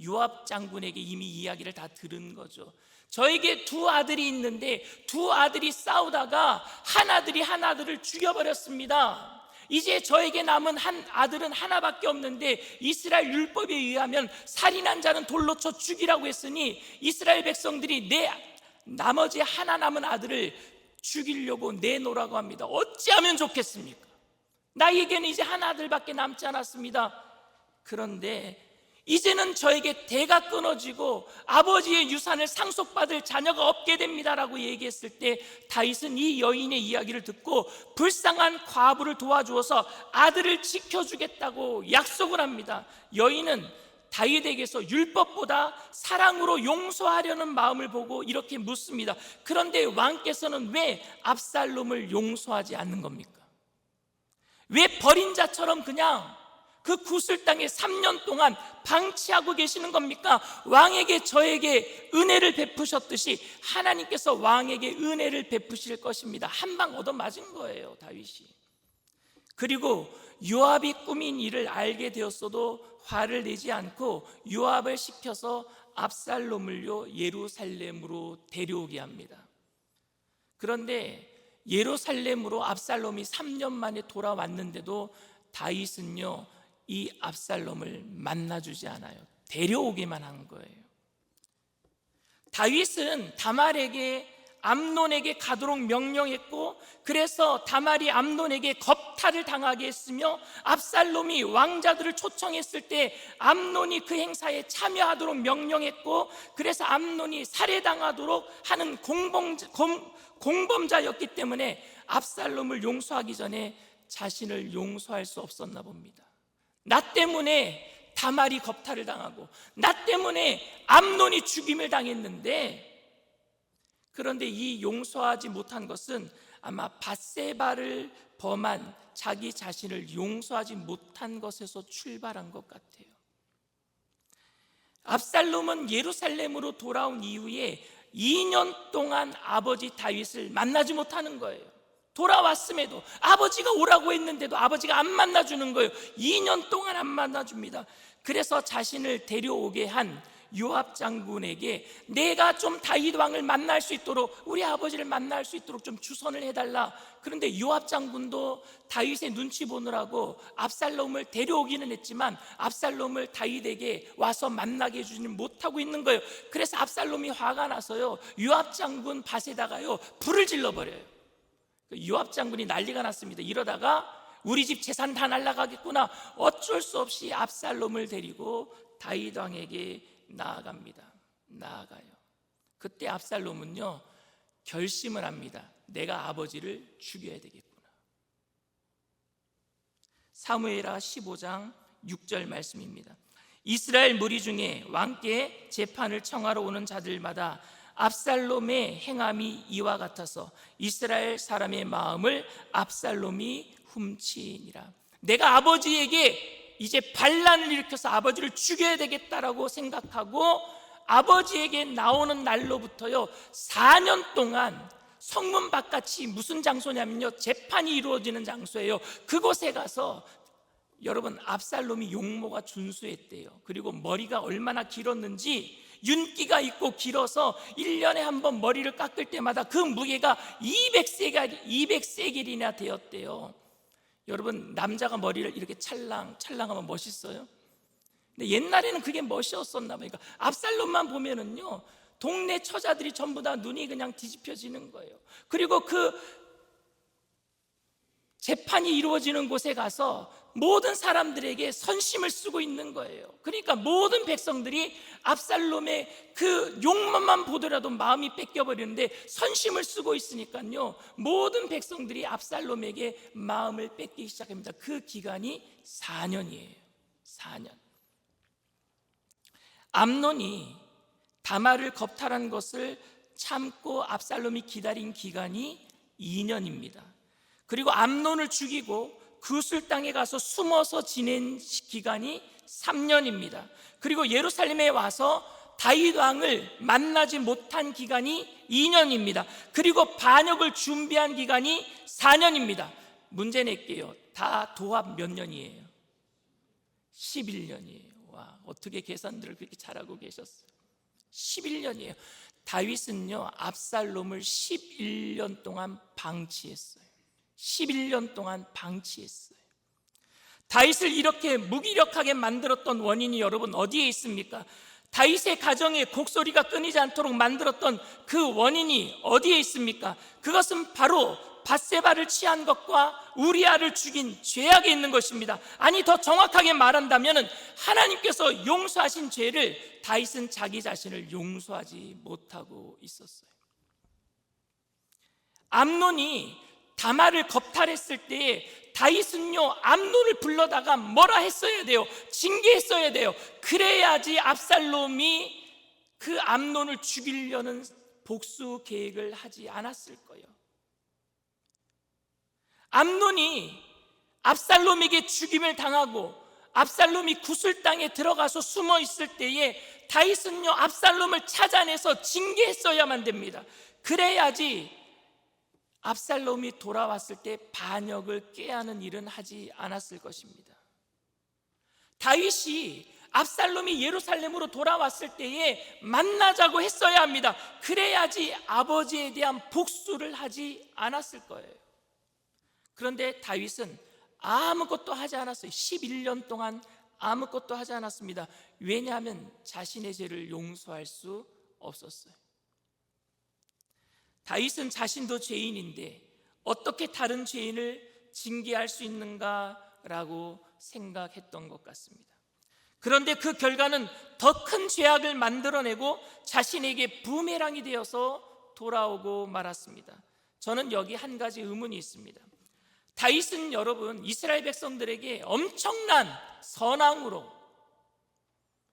요압 장군에게 이미 이야기를 다 들은 거죠. 저에게 두 아들이 있는데 두 아들이 싸우다가 한 아들이 한 아들을 죽여버렸습니다. 이제 저에게 남은 한 아들은 하나밖에 없는데 이스라엘 율법에 의하면 살인한 자는 돌로 쳐 죽이라고 했으니 이스라엘 백성들이 내 나머지 하나 남은 아들을 죽이려고 내놓으라고 합니다. 어찌하면 좋겠습니까? 나에게는 이제 한 아들밖에 남지 않았습니다. 그런데 이제는 저에게 대가 끊어지고 아버지의 유산을 상속받을 자녀가 없게 됩니다라고 얘기했을 때 다윗은 이 여인의 이야기를 듣고 불쌍한 과부를 도와주어서 아들을 지켜주겠다고 약속을 합니다. 여인은 다윗에게서 율법보다 사랑으로 용서하려는 마음을 보고 이렇게 묻습니다. 그런데 왕께서는 왜 압살롬을 용서하지 않는 겁니까? 왜 버린 자처럼 그냥 그 구슬 땅에 3년 동안 방치하고 계시는 겁니까? 왕에게 저에게 은혜를 베푸셨듯이 하나님께서 왕에게 은혜를 베푸실 것입니다. 한 방 얻어맞은 거예요, 다윗이. 그리고 요압이 꾸민 일을 알게 되었어도 화를 내지 않고 요압을 시켜서 압살롬을요 예루살렘으로 데려오게 합니다. 그런데 예루살렘으로 압살롬이 3년 만에 돌아왔는데도 다윗은요 이 압살롬을 만나주지 않아요. 데려오기만 한 거예요. 다윗은 다말에게 암논에게 가도록 명령했고, 그래서 다말이 암논에게 겁탈을 당하게 했으며, 압살롬이 왕자들을 초청했을 때 암논이 그 행사에 참여하도록 명령했고, 그래서 암논이 살해당하도록 하는 공범자였기 때문에 압살롬을 용서하기 전에 자신을 용서할 수 없었나 봅니다. 나 때문에 다말이 겁탈을 당하고, 나 때문에 암논이 죽임을 당했는데, 그런데 이 용서하지 못한 것은 아마 밧세바를 범한 자기 자신을 용서하지 못한 것에서 출발한 것 같아요. 압살롬은 예루살렘으로 돌아온 이후에 2년 동안 아버지 다윗을 만나지 못하는 거예요. 돌아왔음에도, 아버지가 오라고 했는데도 아버지가 안 만나주는 거예요. 2년 동안 안 만나줍니다. 그래서 자신을 데려오게 한 요압 장군에게 내가 좀 다윗 왕을 만날 수 있도록, 우리 아버지를 만날 수 있도록 좀 주선을 해달라. 그런데 요압 장군도 다윗의 눈치 보느라고 압살롬을 데려오기는 했지만 압살롬을 다윗에게 와서 만나게 해주지는 못하고 있는 거예요. 그래서 압살롬이 화가 나서요 요압 장군 밭에다가요 불을 질러버려요. 요압 장군이 난리가 났습니다. 이러다가 우리 집 재산 다 날아가겠구나. 어쩔 수 없이 압살롬을 데리고 다윗 왕에게 나아가요. 그때 압살롬은요 결심을 합니다. 내가 아버지를 죽여야 되겠구나. 사무엘하 15장 6절 말씀입니다. 이스라엘 무리 중에 왕께 재판을 청하러 오는 자들마다 압살롬의 행함이 이와 같아서 이스라엘 사람의 마음을 압살롬이 훔치니라. 내가 아버지에게 이제 반란을 일으켜서 아버지를 죽여야 되겠다라고 생각하고 아버지에게 나오는 날로부터요 4년 동안 성문 바깥이 무슨 장소냐면요 재판이 이루어지는 장소예요. 그곳에 가서 여러분 압살롬이 용모가 준수했대요. 그리고 머리가 얼마나 길었는지 윤기가 있고 길어서 1년에 한 번 머리를 깎을 때마다 그 무게가 200세겔이나 되었대요. 여러분 남자가 머리를 이렇게 찰랑하면 멋있어요? 근데 옛날에는 그게 멋이었었나 봐요. 그러니까 압살롬만 보면은요 동네 처자들이 전부 다 눈이 그냥 뒤집혀지는 거예요. 그리고 그 재판이 이루어지는 곳에 가서 모든 사람들에게 선심을 쓰고 있는 거예요. 그러니까 모든 백성들이 압살롬의 그 용모만 보더라도 마음이 뺏겨버리는데 선심을 쓰고 있으니까요 모든 백성들이 압살롬에게 마음을 뺏기 시작합니다. 그 기간이 4년이에요 4년. 암논이 다말을 겁탈한 것을 참고 압살롬이 기다린 기간이 2년입니다. 그리고 암논을 죽이고 그술 땅에 가서 숨어서 지낸 기간이 3년입니다. 그리고 예루살렘에 와서 다윗 왕을 만나지 못한 기간이 2년입니다. 그리고 반역을 준비한 기간이 4년입니다. 문제 낼게요. 다 도합 몇 년이에요? 11년이에요. 와, 어떻게 계산들을 그렇게 잘하고 계셨어요? 11년이에요. 다윗은요 압살롬을 11년 동안 방치했어요. 11년 동안 방치했어요. 다윗을 이렇게 무기력하게 만들었던 원인이 여러분 어디에 있습니까? 다윗의 가정에 곡소리가 끊이지 않도록 만들었던 그 원인이 어디에 있습니까? 그것은 바로 밧세바를 취한 것과 우리아를 죽인 죄악에 있는 것입니다. 아니 더 정확하게 말한다면 하나님께서 용서하신 죄를 다윗은 자기 자신을 용서하지 못하고 있었어요. 암논이 다말을 겁탈했을 때 다윗은요 암논을 불러다가 뭐라 했어야 돼요? 징계했어야 돼요. 그래야지 압살롬이 그 암논을 죽이려는 복수 계획을 하지 않았을 거예요. 암논이 압살롬에게 죽임을 당하고 압살롬이 구슬 땅에 들어가서 숨어 있을 때에 다윗은요 압살롬을 찾아내서 징계했어야만 됩니다. 그래야지 압살롬이 돌아왔을 때 반역을 꾀하는 일은 하지 않았을 것입니다. 다윗이 압살롬이 예루살렘으로 돌아왔을 때에 만나자고 했어야 합니다. 그래야지 아버지에 대한 복수를 하지 않았을 거예요. 그런데 다윗은 아무것도 하지 않았어요. 11년 동안 아무것도 하지 않았습니다. 왜냐하면 자신의 죄를 용서할 수 없었어요. 다윗은 자신도 죄인인데 어떻게 다른 죄인을 징계할 수 있는가라고 생각했던 것 같습니다. 그런데 그 결과는 더 큰 죄악을 만들어내고 자신에게 부메랑이 되어서 돌아오고 말았습니다. 저는 여기 한 가지 의문이 있습니다. 다윗은 여러분 이스라엘 백성들에게 엄청난 선왕으로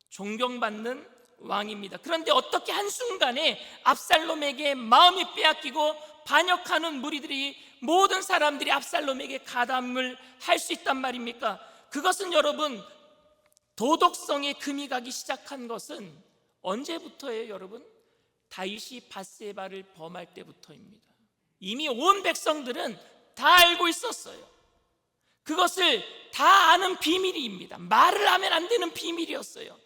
존경받는 왕입니다. 그런데 어떻게 한순간에 압살롬에게 마음이 빼앗기고 반역하는 무리들이 모든 사람들이 압살롬에게 가담을 할 수 있단 말입니까? 그것은 여러분 도덕성에 금이 가기 시작한 것은 언제부터예요, 여러분? 다윗이 밧세바를 범할 때부터입니다. 이미 온 백성들은 다 알고 있었어요. 그것을 다 아는 비밀입니다. 말을 하면 안 되는 비밀이었어요.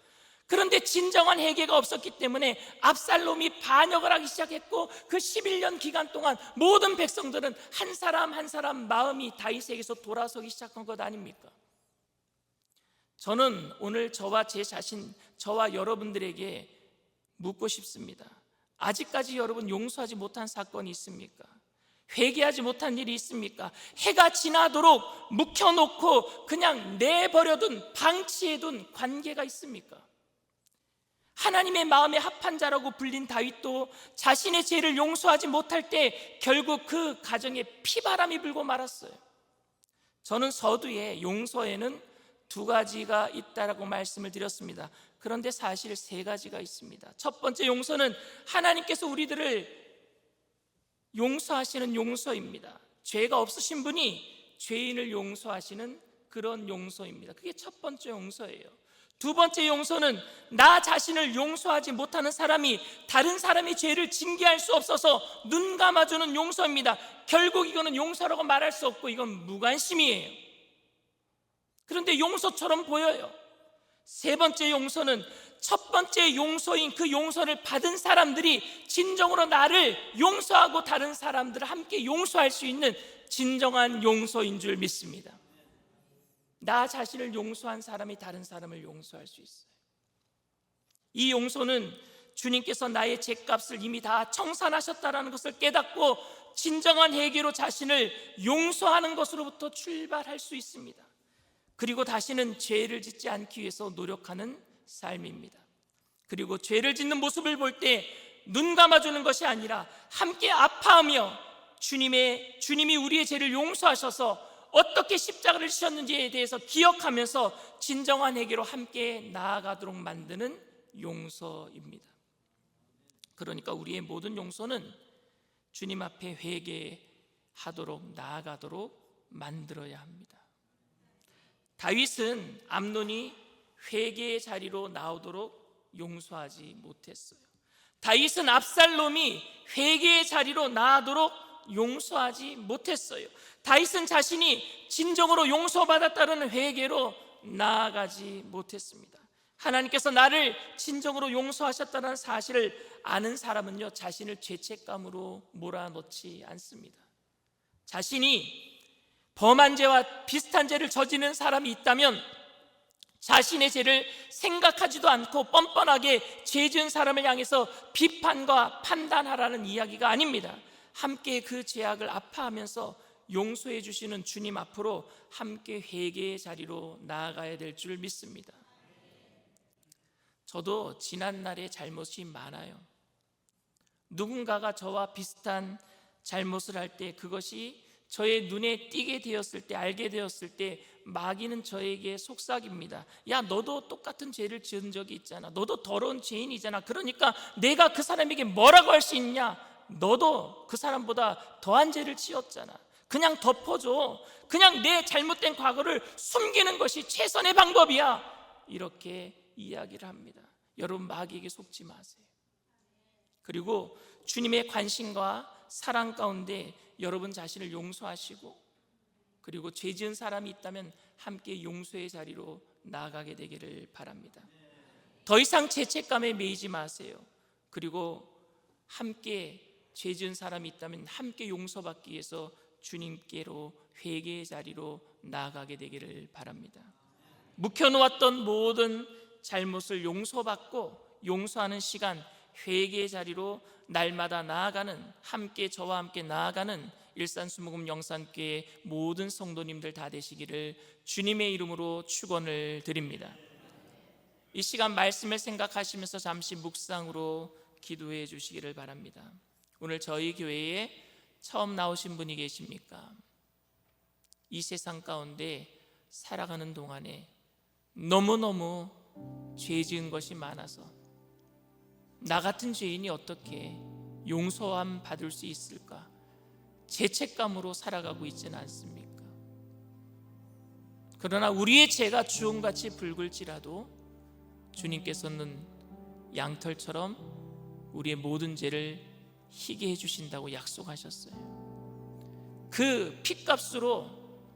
그런데 진정한 회개가 없었기 때문에 압살롬이 반역을 하기 시작했고 그 11년 기간 동안 모든 백성들은 한 사람 한 사람 마음이 다윗에게서 돌아서기 시작한 것 아닙니까? 저는 오늘 저와 제 자신, 저와 여러분들에게 묻고 싶습니다. 아직까지 여러분 용서하지 못한 사건이 있습니까? 회개하지 못한 일이 있습니까? 해가 지나도록 묵혀놓고 그냥 내버려둔, 방치해둔 관계가 있습니까? 하나님의 마음에 합한 자라고 불린 다윗도 자신의 죄를 용서하지 못할 때 결국 그 가정에 피바람이 불고 말았어요. 저는 서두에 용서에는 2가지가 있다라고 말씀을 드렸습니다. 그런데 사실 3가지가 있습니다. 첫 번째 용서는 하나님께서 우리들을 용서하시는 용서입니다. 죄가 없으신 분이 죄인을 용서하시는 그런 용서입니다. 그게 첫 번째 용서예요. 2번째 용서는 나 자신을 용서하지 못하는 사람이 다른 사람의 죄를 징계할 수 없어서 눈 감아주는 용서입니다. 결국 이거는 용서라고 말할 수 없고 이건 무관심이에요. 그런데 용서처럼 보여요. 3번째 용서는 첫 번째 용서인 그 용서를 받은 사람들이 진정으로 나를 용서하고 다른 사람들을 함께 용서할 수 있는 진정한 용서인 줄 믿습니다. 나 자신을 용서한 사람이 다른 사람을 용서할 수 있어요. 이 용서는 주님께서 나의 죄값을 이미 다 청산하셨다는 것을 깨닫고 진정한 회개로 자신을 용서하는 것으로부터 출발할 수 있습니다. 그리고 다시는 죄를 짓지 않기 위해서 노력하는 삶입니다. 그리고 죄를 짓는 모습을 볼 때 눈 감아주는 것이 아니라 함께 아파하며 주님이 우리의 죄를 용서하셔서 어떻게 십자가를 지셨는지에 대해서 기억하면서 진정한 회개로 함께 나아가도록 만드는 용서입니다. 그러니까 우리의 모든 용서는 주님 앞에 회개하도록 나아가도록 만들어야 합니다. 다윗은 암논이 회개의 자리로 나오도록 용서하지 못했어요. 다윗은 압살롬이 회개의 자리로 나아도록 용서하지 못했어요. 다윗은 자신이 진정으로 용서받았다는 회개로 나아가지 못했습니다. 하나님께서 나를 진정으로 용서하셨다는 사실을 아는 사람은요, 자신을 죄책감으로 몰아넣지 않습니다. 자신이 범한 죄와 비슷한 죄를 저지른 사람이 있다면 자신의 죄를 생각하지도 않고 뻔뻔하게 죄 지은 사람을 향해서 비판과 판단하라는 이야기가 아닙니다. 함께 그 죄악을 아파하면서 용서해 주시는 주님 앞으로 함께 회개의 자리로 나아가야 될 줄 믿습니다. 저도 지난날에 잘못이 많아요. 누군가가 저와 비슷한 잘못을 할 때 그것이 저의 눈에 띄게 되었을 때, 알게 되었을 때 마귀는 저에게 속삭입니다. 야, 너도 똑같은 죄를 지은 적이 있잖아. 너도 더러운 죄인이잖아. 그러니까 내가 그 사람에게 뭐라고 할 수 있냐? 너도 그 사람보다 더한 죄를 지었잖아. 그냥 덮어줘. 그냥 내 잘못된 과거를 숨기는 것이 최선의 방법이야. 이렇게 이야기를 합니다. 여러분, 마귀에게 속지 마세요. 그리고 주님의 관심과 사랑 가운데 여러분 자신을 용서하시고, 그리고 죄 지은 사람이 있다면 함께 용서의 자리로 나아가게 되기를 바랍니다. 더 이상 죄책감에 매이지 마세요. 그리고 함께 죄 지은 사람이 있다면 함께 용서받기 위해서 주님께로 회개의 자리로 나아가게 되기를 바랍니다. 묵혀놓았던 모든 잘못을 용서받고 용서하는 시간, 회개의 자리로 날마다 나아가는, 함께 저와 함께 나아가는 일산수목금 영산교회 모든 성도님들 다 되시기를 주님의 이름으로 축원을 드립니다. 이 시간 말씀을 생각하시면서 잠시 묵상으로 기도해 주시기를 바랍니다. 오늘 저희 교회에 처음 나오신 분이 계십니까? 이 세상 가운데 살아가는 동안에 너무너무 죄 지은 것이 많아서 나 같은 죄인이 어떻게 용서함 받을 수 있을까? 죄책감으로 살아가고 있지는 않습니까? 그러나 우리의 죄가 주홍같이 붉을지라도 주님께서는 양털처럼 우리의 모든 죄를 희게 해주신다고 약속하셨어요. 그 핏값으로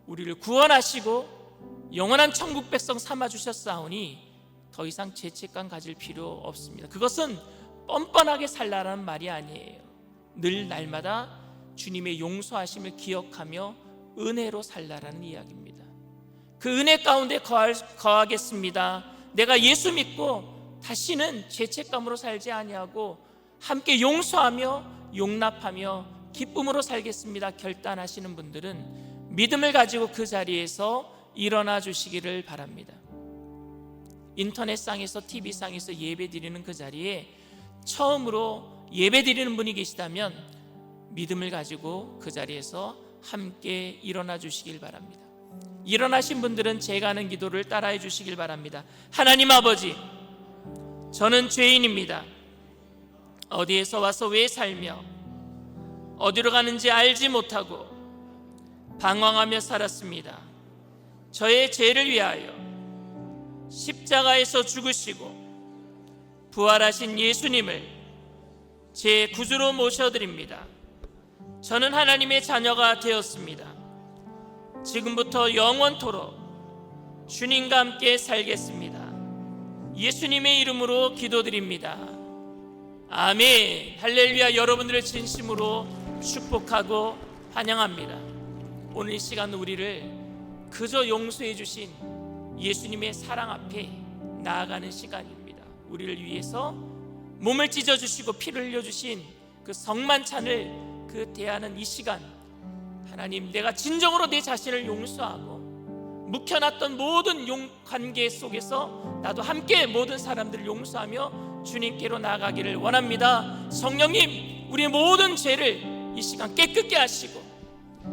우리를 구원하시고 영원한 천국 백성 삼아주셨사오니 더 이상 죄책감 가질 필요 없습니다. 그것은 뻔뻔하게 살라라는 말이 아니에요. 늘 날마다 주님의 용서하심을 기억하며 은혜로 살라라는 이야기입니다. 그 은혜 가운데 거하겠습니다. 내가 예수 믿고 다시는 죄책감으로 살지 아니하고 함께 용서하며 용납하며 기쁨으로 살겠습니다. 결단하시는 분들은 믿음을 가지고 그 자리에서 일어나 주시기를 바랍니다. 인터넷상에서 TV상에서 예배 드리는 그 자리에 처음으로 예배 드리는 분이 계시다면 믿음을 가지고 그 자리에서 함께 일어나 주시길 바랍니다. 일어나신 분들은 제가 하는 기도를 따라해 주시길 바랍니다. 하나님 아버지, 저는 죄인입니다. 어디에서 와서 왜 살며 어디로 가는지 알지 못하고 방황하며 살았습니다. 저의 죄를 위하여 십자가에서 죽으시고 부활하신 예수님을 제 구주로 모셔드립니다. 저는 하나님의 자녀가 되었습니다. 지금부터 영원토록 주님과 함께 살겠습니다. 예수님의 이름으로 기도드립니다. 아멘. 할렐루야. 여러분들을 진심으로 축복하고 환영합니다. 오늘 이 시간 우리를 그저 용서해 주신 예수님의 사랑 앞에 나아가는 시간입니다. 우리를 위해서 몸을 찢어주시고 피를 흘려주신 그 성만찬을 그 대하는 이 시간, 하나님, 내가 진정으로 내 자신을 용서하고 묵혀놨던 모든 관계 속에서 나도 함께 모든 사람들을 용서하며 주님께로 나아가기를 원합니다. 성령님, 우리의 모든 죄를 이 시간 깨끗게 하시고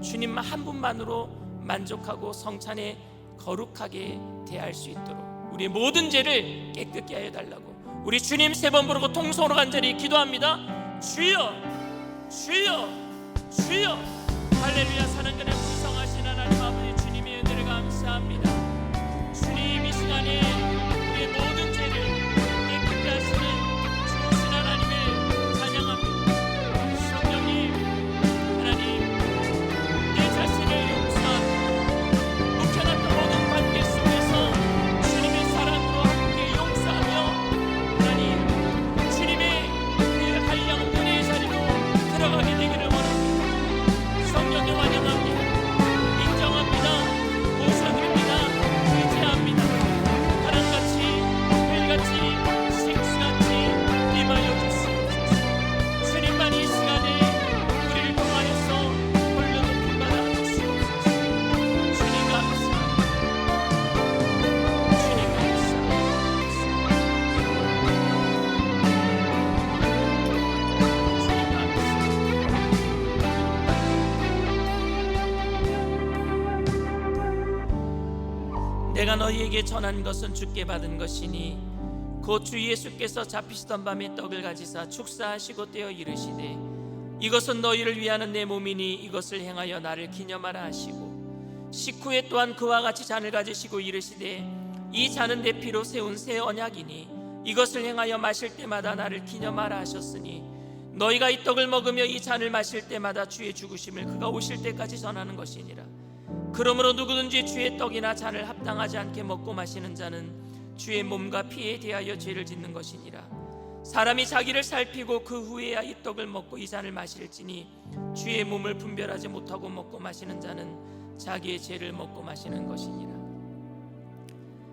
주님만 한 분만으로 만족하고 성찬에 거룩하게 대할 수 있도록 우리의 모든 죄를 깨끗게 하여 달라고 우리 주님 3번 부르고 통성으로 간절히 기도합니다. 주여, 주여, 주여. 할렐루야. 사랑하는 풍성하신 하나님 아버지, 주님의 은혜를 감사합니다. 주님, 이 시간에 우리의 모든 죄를 깨끗게 하시는 좋으신 하나님을 찬양합니다. 성령님, 하나님, 내 자신을 용서하고 묵혀놨던 모든 관계 속에서 주님의 사랑으로 함께 용서하며 하나님, 주님의 그 한량 은혜의 자리로 들어가게 되기를 원합니다. 성령님 환영합니다. 인정합니다. 모셔드립니다. 의지합니다. 바람같이 별같이 생수같이 임하여 주시옵소서. 주님만 이 시간에 우리를 통하여서 홀로 높임 받아 주시옵소서. 주님 감사합니다. 주님 내가 너희에게 전한 것은 주께 받은 것이니 곧 주 예수께서 잡히시던 밤에 떡을 가지사 축사하시고 떼어 이르시되 이것은 너희를 위하는 내 몸이니 이것을 행하여 나를 기념하라 하시고 식후에 또한 그와 같이 잔을 가지시고 이르시되 이 잔은 내 피로 세운 새 언약이니 이것을 행하여 마실 때마다 나를 기념하라 하셨으니 너희가 이 떡을 먹으며 이 잔을 마실 때마다 주의 죽으심을 그가 오실 때까지 전하는 것이니라. 그러므로 누구든지 주의 떡이나 잔을 합당하지 않게 먹고 마시는 자는 주의 몸과 피에 대하여 죄를 짓는 것이니라. 사람이 자기를 살피고 그 후에야 이 떡을 먹고 이 잔을 마실지니 주의 몸을 분별하지 못하고 먹고 마시는 자는 자기의 죄를 먹고 마시는 것이니라.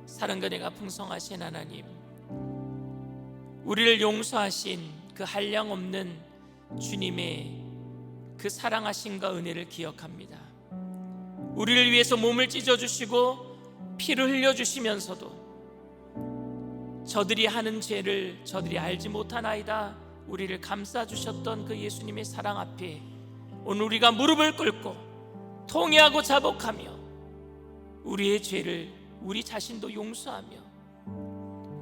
사랑과 은혜가 풍성하신 하나님, 우리를 용서하신 그 한량없는 주님의 그 사랑하심과 은혜를 기억합니다. 우리를 위해서 몸을 찢어주시고 피를 흘려주시면서도 저들이 하는 죄를 저들이 알지 못하나이다 우리를 감싸주셨던 그 예수님의 사랑 앞에 오늘 우리가 무릎을 꿇고 통회하고 자복하며 우리의 죄를 우리 자신도 용서하며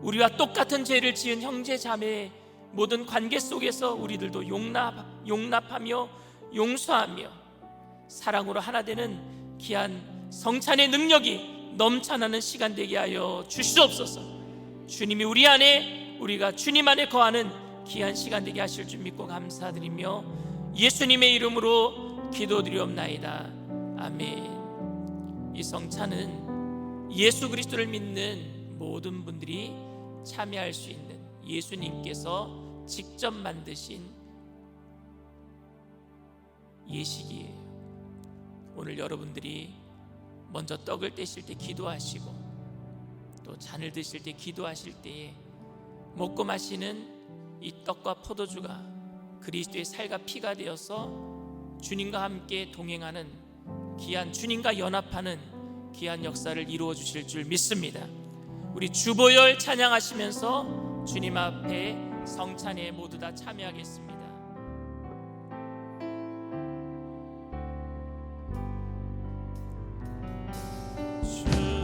우리와 똑같은 죄를 지은 형제 자매의 모든 관계 속에서 우리들도 용납하며 용서하며 사랑으로 하나 되는 귀한 성찬의 능력이 넘쳐나는 시간 되게 하여 주시옵소서. 주님이 우리 안에, 우리가 주님 안에 거하는 귀한 시간 되게 하실 줄 믿고 감사드리며 예수님의 이름으로 기도드리옵나이다. 아멘. 이 성찬은 예수 그리스도를 믿는 모든 분들이 참여할 수 있는 예수님께서 직접 만드신 예식이에요. 오늘 여러분들이 먼저 떡을 떼실 때 기도하시고 또 잔을 드실 때 기도하실 때에 먹고 마시는 이 떡과 포도주가 그리스도의 살과 피가 되어서 주님과 함께 동행하는 귀한, 주님과 연합하는 귀한 역사를 이루어 주실 줄 믿습니다. 우리 주보열 찬양하시면서 주님 앞에 성찬에 모두 다 참여하겠습니다. 주보열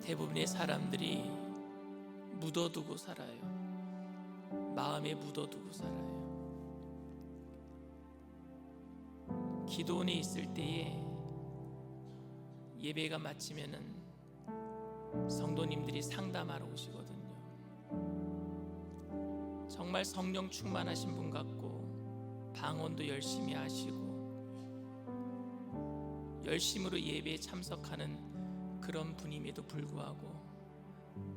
대부분의 사람들이 묻어두고 살아요. 마음에 묻어두고 살아요. 기도원에 있을 때에 예배가 마치면은 성도님들이 상담하러 오시거든요. 정말 성령 충만하신 분 같고 방언도 열심히 하시고 열심으로 예배에 참석하는 그런 분임에도 불구하고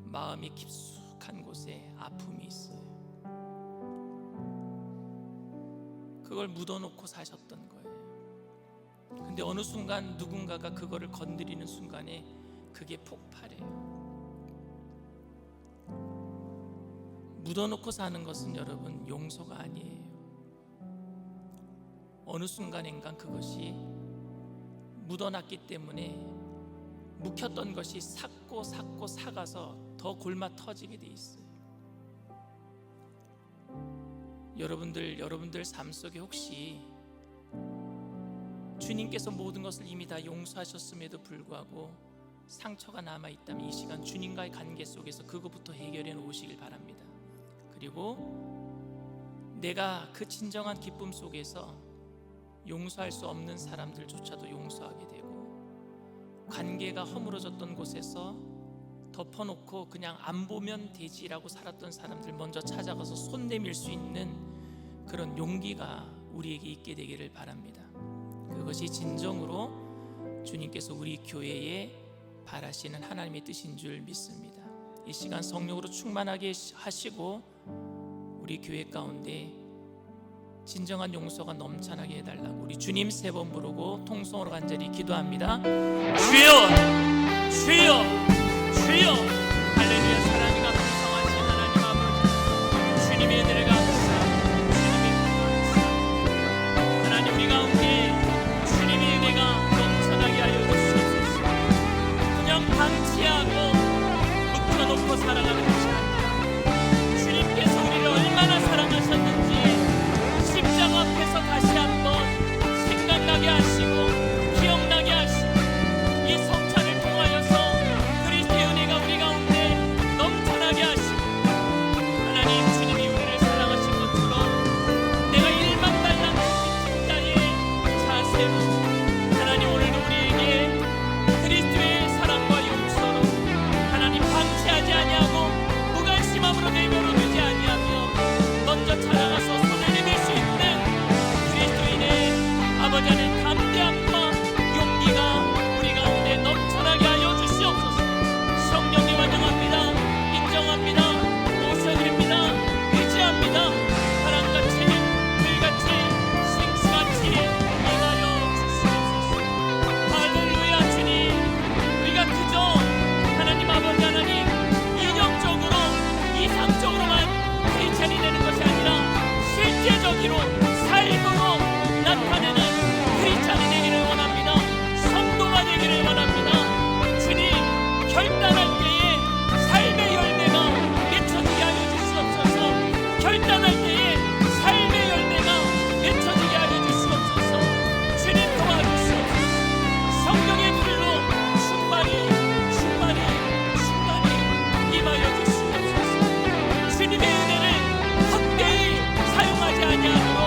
마음이 깊숙한 곳에 아픔이 있어요. 그걸 묻어놓고 사셨던 거예요. 근데 어느 순간 누군가가 그거를 건드리는 순간에 그게 폭발해요. 묻어놓고 사는 것은 여러분 용서가 아니에요. 어느 순간인가 그것이 묻어놨기 때문에 묵혔던 것이 삭고 삭아서 더 골마 터지게 돼 있어요. 여러분들 삶 속에 혹시 주님께서 모든 것을 이미 다 용서하셨음에도 불구하고 상처가 남아있다면 이 시간 주님과의 관계 속에서 그것부터 해결해 놓으시길 바랍니다. 그리고 내가 그 진정한 기쁨 속에서 용서할 수 없는 사람들조차도 용서하게 되고, 관계가 허물어졌던 곳에서 덮어놓고 그냥 안 보면 되지라고 살았던 사람들 먼저 찾아가서 손 내밀 수 있는 그런 용기가 우리에게 있게 되기를 바랍니다. 그것이 진정으로 주님께서 우리 교회에 바라시는 하나님의 뜻인 줄 믿습니다. 이 시간 성령으로 충만하게 하시고 우리 교회 가운데 진정한 용서가 넘쳐나게 해달라고 우리 주님 3번 부르고 통성으로 간절히 기도합니다. 주여, 주여, 주여. 할렐루야. 사랑이가 풍성하신 하나님 아버지, 주님의 은혜를 감사합니다. 주님의 은혜를 감사합니다. 하나님 우리 가운데 주님의 은혜가 넘쳐나게 하여 주시옵소서. 그냥 방치하고 묵혀놓고 살아가는 것이 아니라 주님께서 우리를 얼마나 사랑하셨는지 십자가 앞에서 다시 한번 생각나게 하시고 기억나게 하시고 이 성찬을 통하여서 그리스도의 은혜가 우리 가운데 넘쳐나게 하시고, 하나님 주님이 우리를 사랑하신 것처럼 내가 1만 달란트 빚진 자의 자세로 하나님 오늘도 우리에게 그리스도의 사랑과 용서로 하나님 방치하지 아니하고 무관심함으로 내버려 두지 아니하며 먼저 찾아가서 손을 내밀 수 있는 그리스도인의 아버지 하나님 담대함과 용기가 우리 가운데 넘쳐나게 하여 주시옵소서. 성령님 환영합니다. 인정합니다. 모셔드립니다. 의지합니다. 바람같이 불같이 생수같이 임하여 주시옵소서. 할렐루야. 주님, 우리가 그저 하나님 아버지 하나님 인형적으로 이상적으로만 크리스찬이 되는 것이 아니라 실제적으로 삶으로 나타내는 크리스찬이 되기를 원합니다. 성도가 되기를 원합니다. 주님, 결단할 때에 삶의 열매가 맺혀지게 하여 주시옵소서. 결단할 때에 삶의 열매가 맺혀지게 하여 주시옵소서. 주님 도와주시옵소서. 성령의 불로 충만히 임하여 주시옵소서. 주님의 은혜를 헛되이 사용하지 아니하도록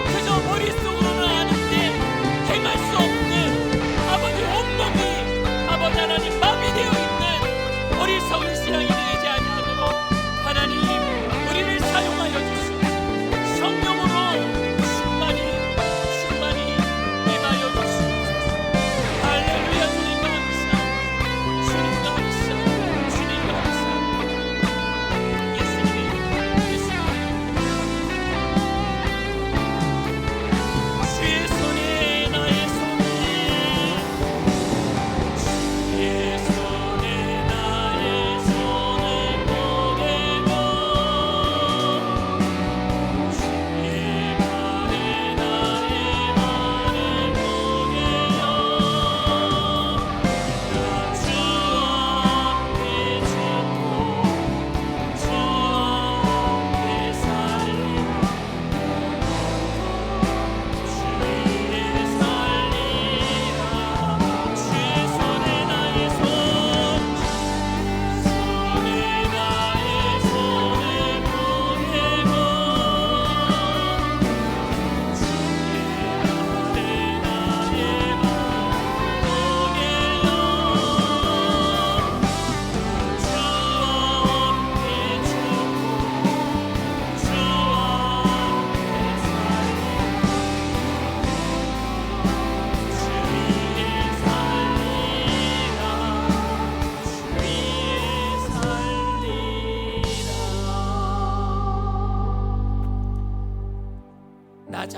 그저 머릿속으로는 아는데 행할 수 없는 아버지 온몸이 아버지 하나님 마비되어 있는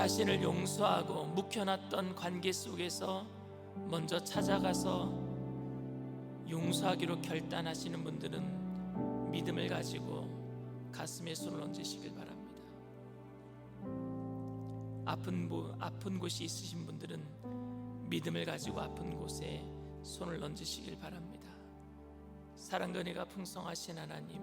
자신을 용서하고 묵혀놨던 관계 속에서 먼저 찾아가서 용서하기로 결단하시는 분들은 믿음을 가지고 가슴에 손을 얹으시길 바랍니다. 아픈 곳이 있으신 분들은 믿음을 가지고 아픈 곳에 손을 얹으시길 바랍니다. 사랑과 은혜가 풍성하신 하나님,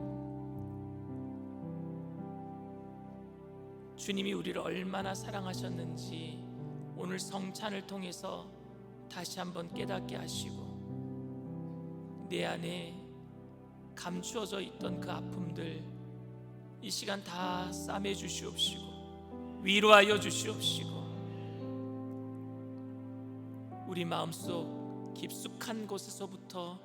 주님이 우리를 얼마나 사랑하셨는지 오늘 성찬을 통해서 다시 한번 깨닫게 하시고, 내 안에 감추어져 있던 그 아픔들 이 시간 다 싸매 주시옵시고 위로하여 주시옵시고, 우리 마음속 깊숙한 곳에서부터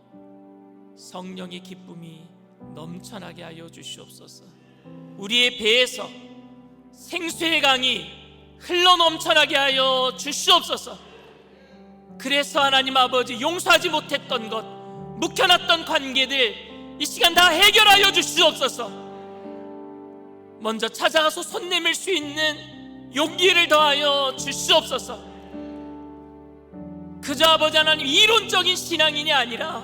성령의 기쁨이 넘쳐나게 하여 주시옵소서. 우리의 배에서 생수의 강이 흘러 넘쳐나게 하여 주시옵소서. 그래서 하나님 아버지, 용서하지 못했던 것, 묵혀놨던 관계들 이 시간 다 해결하여 주시옵소서. 먼저 찾아가서 손 내밀 수 있는 용기를 더하여 주시옵소서. 그저 아버지 하나님 이론적인 신앙인이 아니라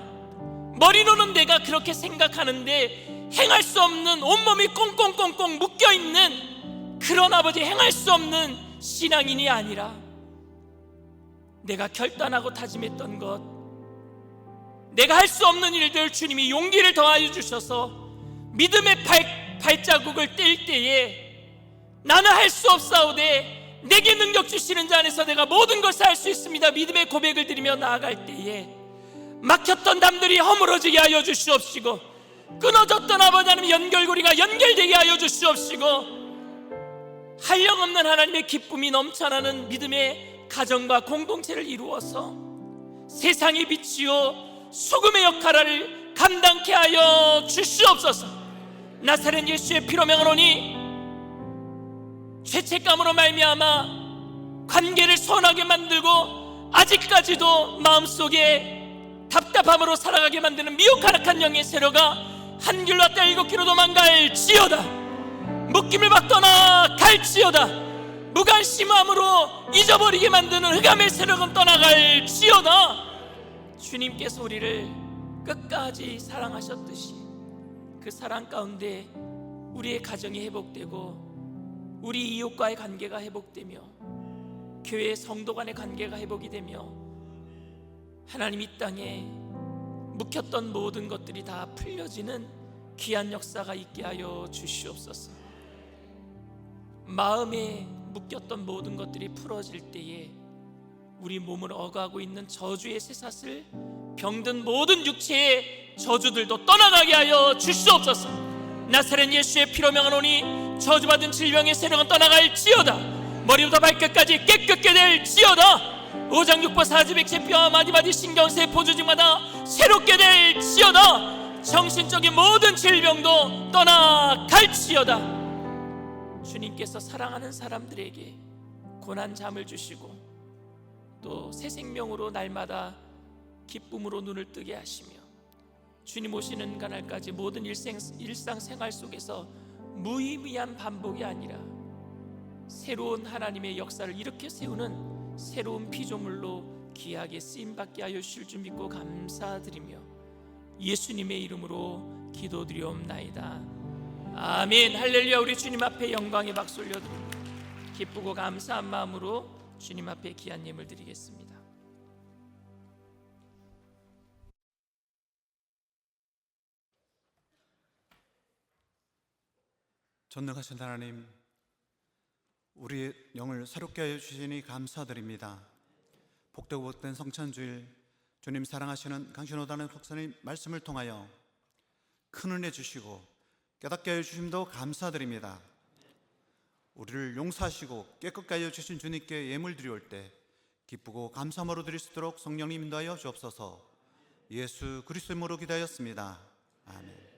머리로는 내가 그렇게 생각하는데 행할 수 없는, 온몸이 꽁꽁꽁꽁 묶여있는 그런 아버지 행할 수 없는 신앙인이 아니라 내가 결단하고 다짐했던 것, 내가 할 수 없는 일들 주님이 용기를 더하여 주셔서 믿음의 발자국을 뗄 때에 나는 할 수 없사오되 내게 능력 주시는 자 안에서 내가 모든 것을 할 수 있습니다, 믿음의 고백을 드리며 나아갈 때에 막혔던 담들이 허물어지게 하여 주시옵시고, 끊어졌던 아버지 하나님 연결고리가 연결되게 하여 주시옵시고, 한량없는 하나님의 기쁨이 넘쳐나는 믿음의 가정과 공동체를 이루어서 세상의 빛이요 소금의 역할을 감당케 하여 주시옵소서. 나사렛 예수의 피로 명하노니 죄책감으로 말미암아 관계를 서운하게 만들고 아직까지도 마음속에 답답함으로 살아가게 만드는 미혹한 영의 세력아, 한 길로 왔다 7길로 도망갈지어다. 묶임을 받거나 갈지어다. 무관심함으로 잊어버리게 만드는 흑암의 세력은 떠나갈지어다. 주님께서 우리를 끝까지 사랑하셨듯이 그 사랑 가운데 우리의 가정이 회복되고 우리 이웃과의 관계가 회복되며 교회 성도 간의 관계가 회복이 되며 하나님 이 땅에 묵혔던 모든 것들이 다 풀려지는 귀한 역사가 있게 하여 주시옵소서. 마음에 묶였던 모든 것들이 풀어질 때에 우리 몸을 억하고 있는 저주의 쇠사슬, 병든 모든 육체의 저주들도 떠나가게 하여 주시옵소서. 나사렛 예수의 피로 명하노니 저주받은 질병의 세력은 떠나갈지어다. 머리부터 발끝까지 깨끗게 될지어다. 오장육부 사지백체 뼈와 마디마디 신경세포 조직마다 새롭게 될지어다. 정신적인 모든 질병도 떠나갈지어다. 주님께서 사랑하는 사람들에게 고난 잠을 주시고 또 새 생명으로 날마다 기쁨으로 눈을 뜨게 하시며 주님 오시는 그날까지 모든 일상생활 속에서 무의미한 반복이 아니라 새로운 하나님의 역사를 일으켜 세우는 새로운 피조물로 귀하게 쓰임받게 하여 주실 줄 믿고 감사드리며 예수님의 이름으로 기도드리옵나이다. 아멘. 할렐루야. 우리 주님 앞에 영광의 박수 올려드립니다. 기쁘고 감사한 마음으로 주님 앞에 귀한 예물 드리겠습니다. 전능하신 하나님, 우리의 영을 새롭게 하여 주시니 감사드립니다. 복되고 복된 성찬주일, 주님 사랑하시는 강신호단의 목사님 말씀을 통하여 큰 은혜 주시고 깨닫게 하여 주심도 감사드립니다. 우리를 용서하시고 깨끗게 하여 주신 주님께 예물 드리올 때 기쁘고 감사함으로 드릴 수 있도록 성령님 인도하여 주옵소서. 예수 그리스도의 이름으로 기도하였습니다. 아멘.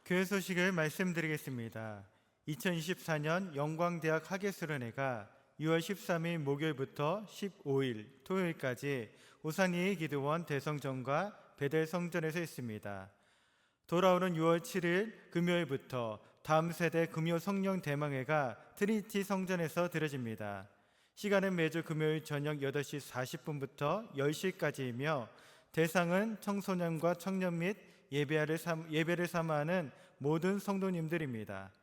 교회 소식을 말씀드리겠습니다. 2024년 영광대학 학예수련회가 6월 13일 목요일부터 15일 토요일까지 오산이의 기도원 대성전과 베델 성전에서 있습니다. 돌아오는 6월 7일 금요일부터 다음 세대 금요 성령 대망회가 트리니티 성전에서 드려집니다. 시간은 매주 금요일 저녁 8시 40분부터 10시까지이며 대상은 청소년과 청년 및 예배를 사모하는 모든 성도님들입니다.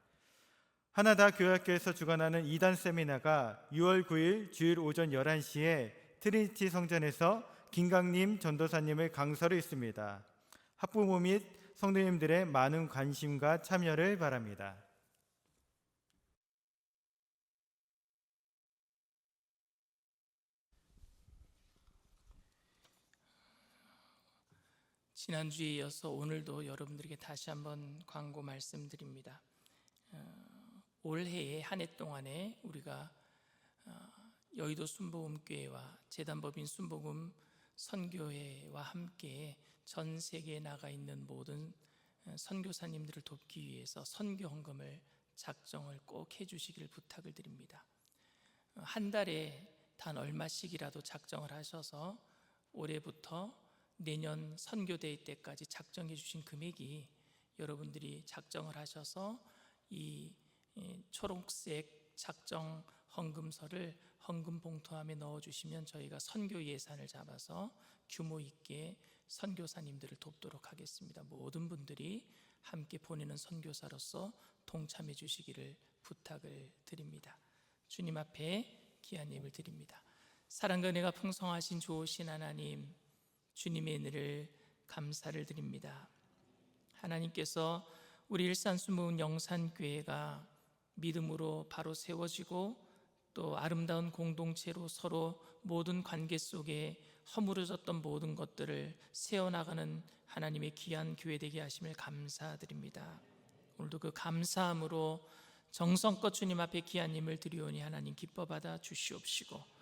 하나다 교회학교에서 주관하는 2단 세미나가 6월 9일 주일 오전 11시에 트리니티 성전에서 김강림 전도사님의 강사로 있습니다. 학부모 및 성도님들의 많은 관심과 참여를 바랍니다. 지난주에 이어서 오늘도 여러분들에게 다시 한번 광고 말씀드립니다. 올해의 한 해 동안에 우리가 여의도 순복음교회와 재단법인 순복음 선교회와 함께 전 세계에 나가 있는 모든 선교사님들을 돕기 위해서 선교 헌금을 작정을 꼭 해주시기를 부탁을 드립니다. 한 달에 단 얼마씩이라도 작정을 하셔서 올해부터 내년 선교대회 때까지 작정해 주신 금액이 여러분들이 작정을 하셔서 이 초록색 작정 헌금서를 헌금 봉투함에 넣어주시면 저희가 선교 예산을 잡아서 규모 있게 선교사님들을 돕도록 하겠습니다. 모든 분들이 함께 보내는 선교사로서 동참해 주시기를 부탁을 드립니다. 주님 앞에 귀한 예를 드립니다. 사랑과 은혜가 풍성하신 좋으신 하나님, 주님의 은혜를 감사를 드립니다. 하나님께서 우리 일산순복음 영산교회가 믿음으로 바로 세워지고 또 아름다운 공동체로 서로 모든 관계 속에 허물어졌던 모든 것들을 세워나가는 하나님의 귀한 교회 되게 하심을 감사드립니다. 오늘도 그 감사함으로 정성껏 주님 앞에 귀한 힘을 드리오니 하나님 기뻐 받아 주시옵시고,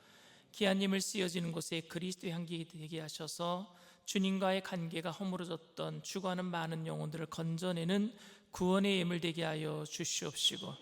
귀한 힘을 쓰여지는 곳에 그리스도의 향기 되게 하셔서 주님과의 관계가 허물어졌던 죽어가는 많은 영혼들을 건져내는 구원의 예물 되게 하여 주시옵시고,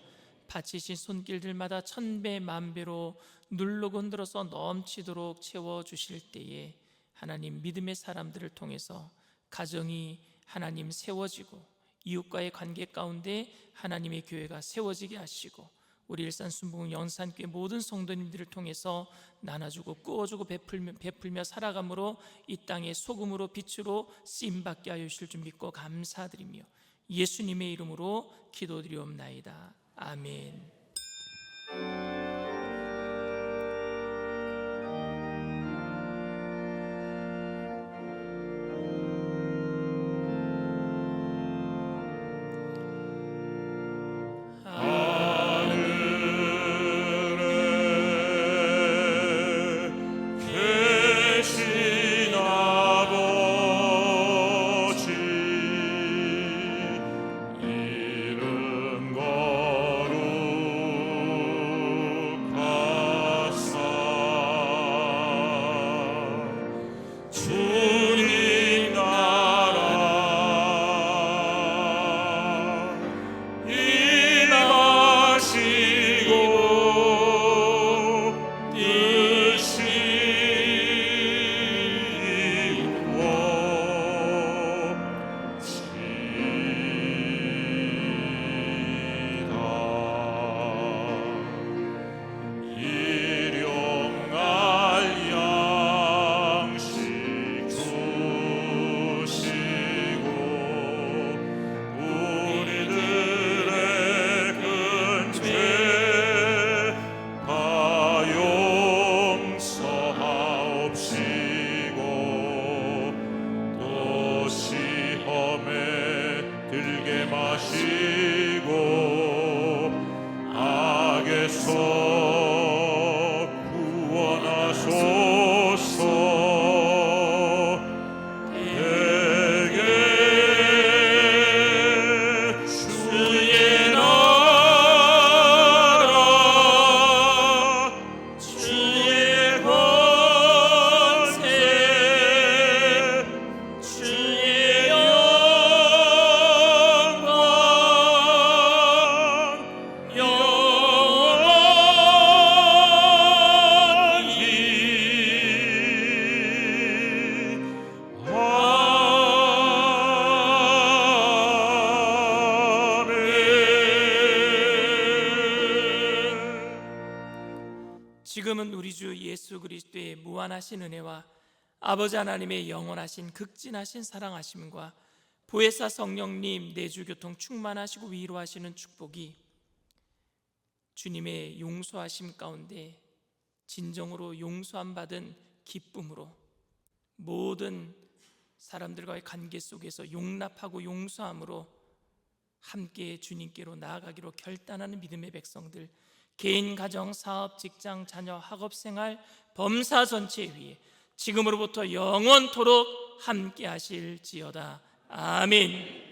바치신 손길들마다 천배 만배로 누르고 흔들어서 넘치도록 채워주실 때에 하나님 믿음의 사람들을 통해서 가정이 하나님 세워지고 이웃과의 관계 가운데 하나님의 교회가 세워지게 하시고, 우리 일산순복음 영산교회 모든 성도님들을 통해서 나눠주고 꾸어주고 베풀며 살아감으로 이 땅의 소금으로 빛으로 쓰임받게 하여 주실 줄 믿고 감사드리며 예수님의 이름으로 기도드리옵나이다. 아멘. 주의 영광 지금은 우리 주 예수 그리스도의 무한하신 은혜와 아버지 하나님의 영원하신 극진하신 사랑하심과 보혜사 성령님 내주교통 충만하시고 위로하시는 축복이 주님의 용서하심 가운데 진정으로 용서함 받은 기쁨으로 모든 사람들과의 관계 속에서 용납하고 용서함으로 함께 주님께로 나아가기로 결단하는 믿음의 백성들, 개인, 가정, 사업, 직장, 자녀, 학업생활, 범사 전체 위에 지금으로부터 영원토록 함께 하실지어다. 아멘.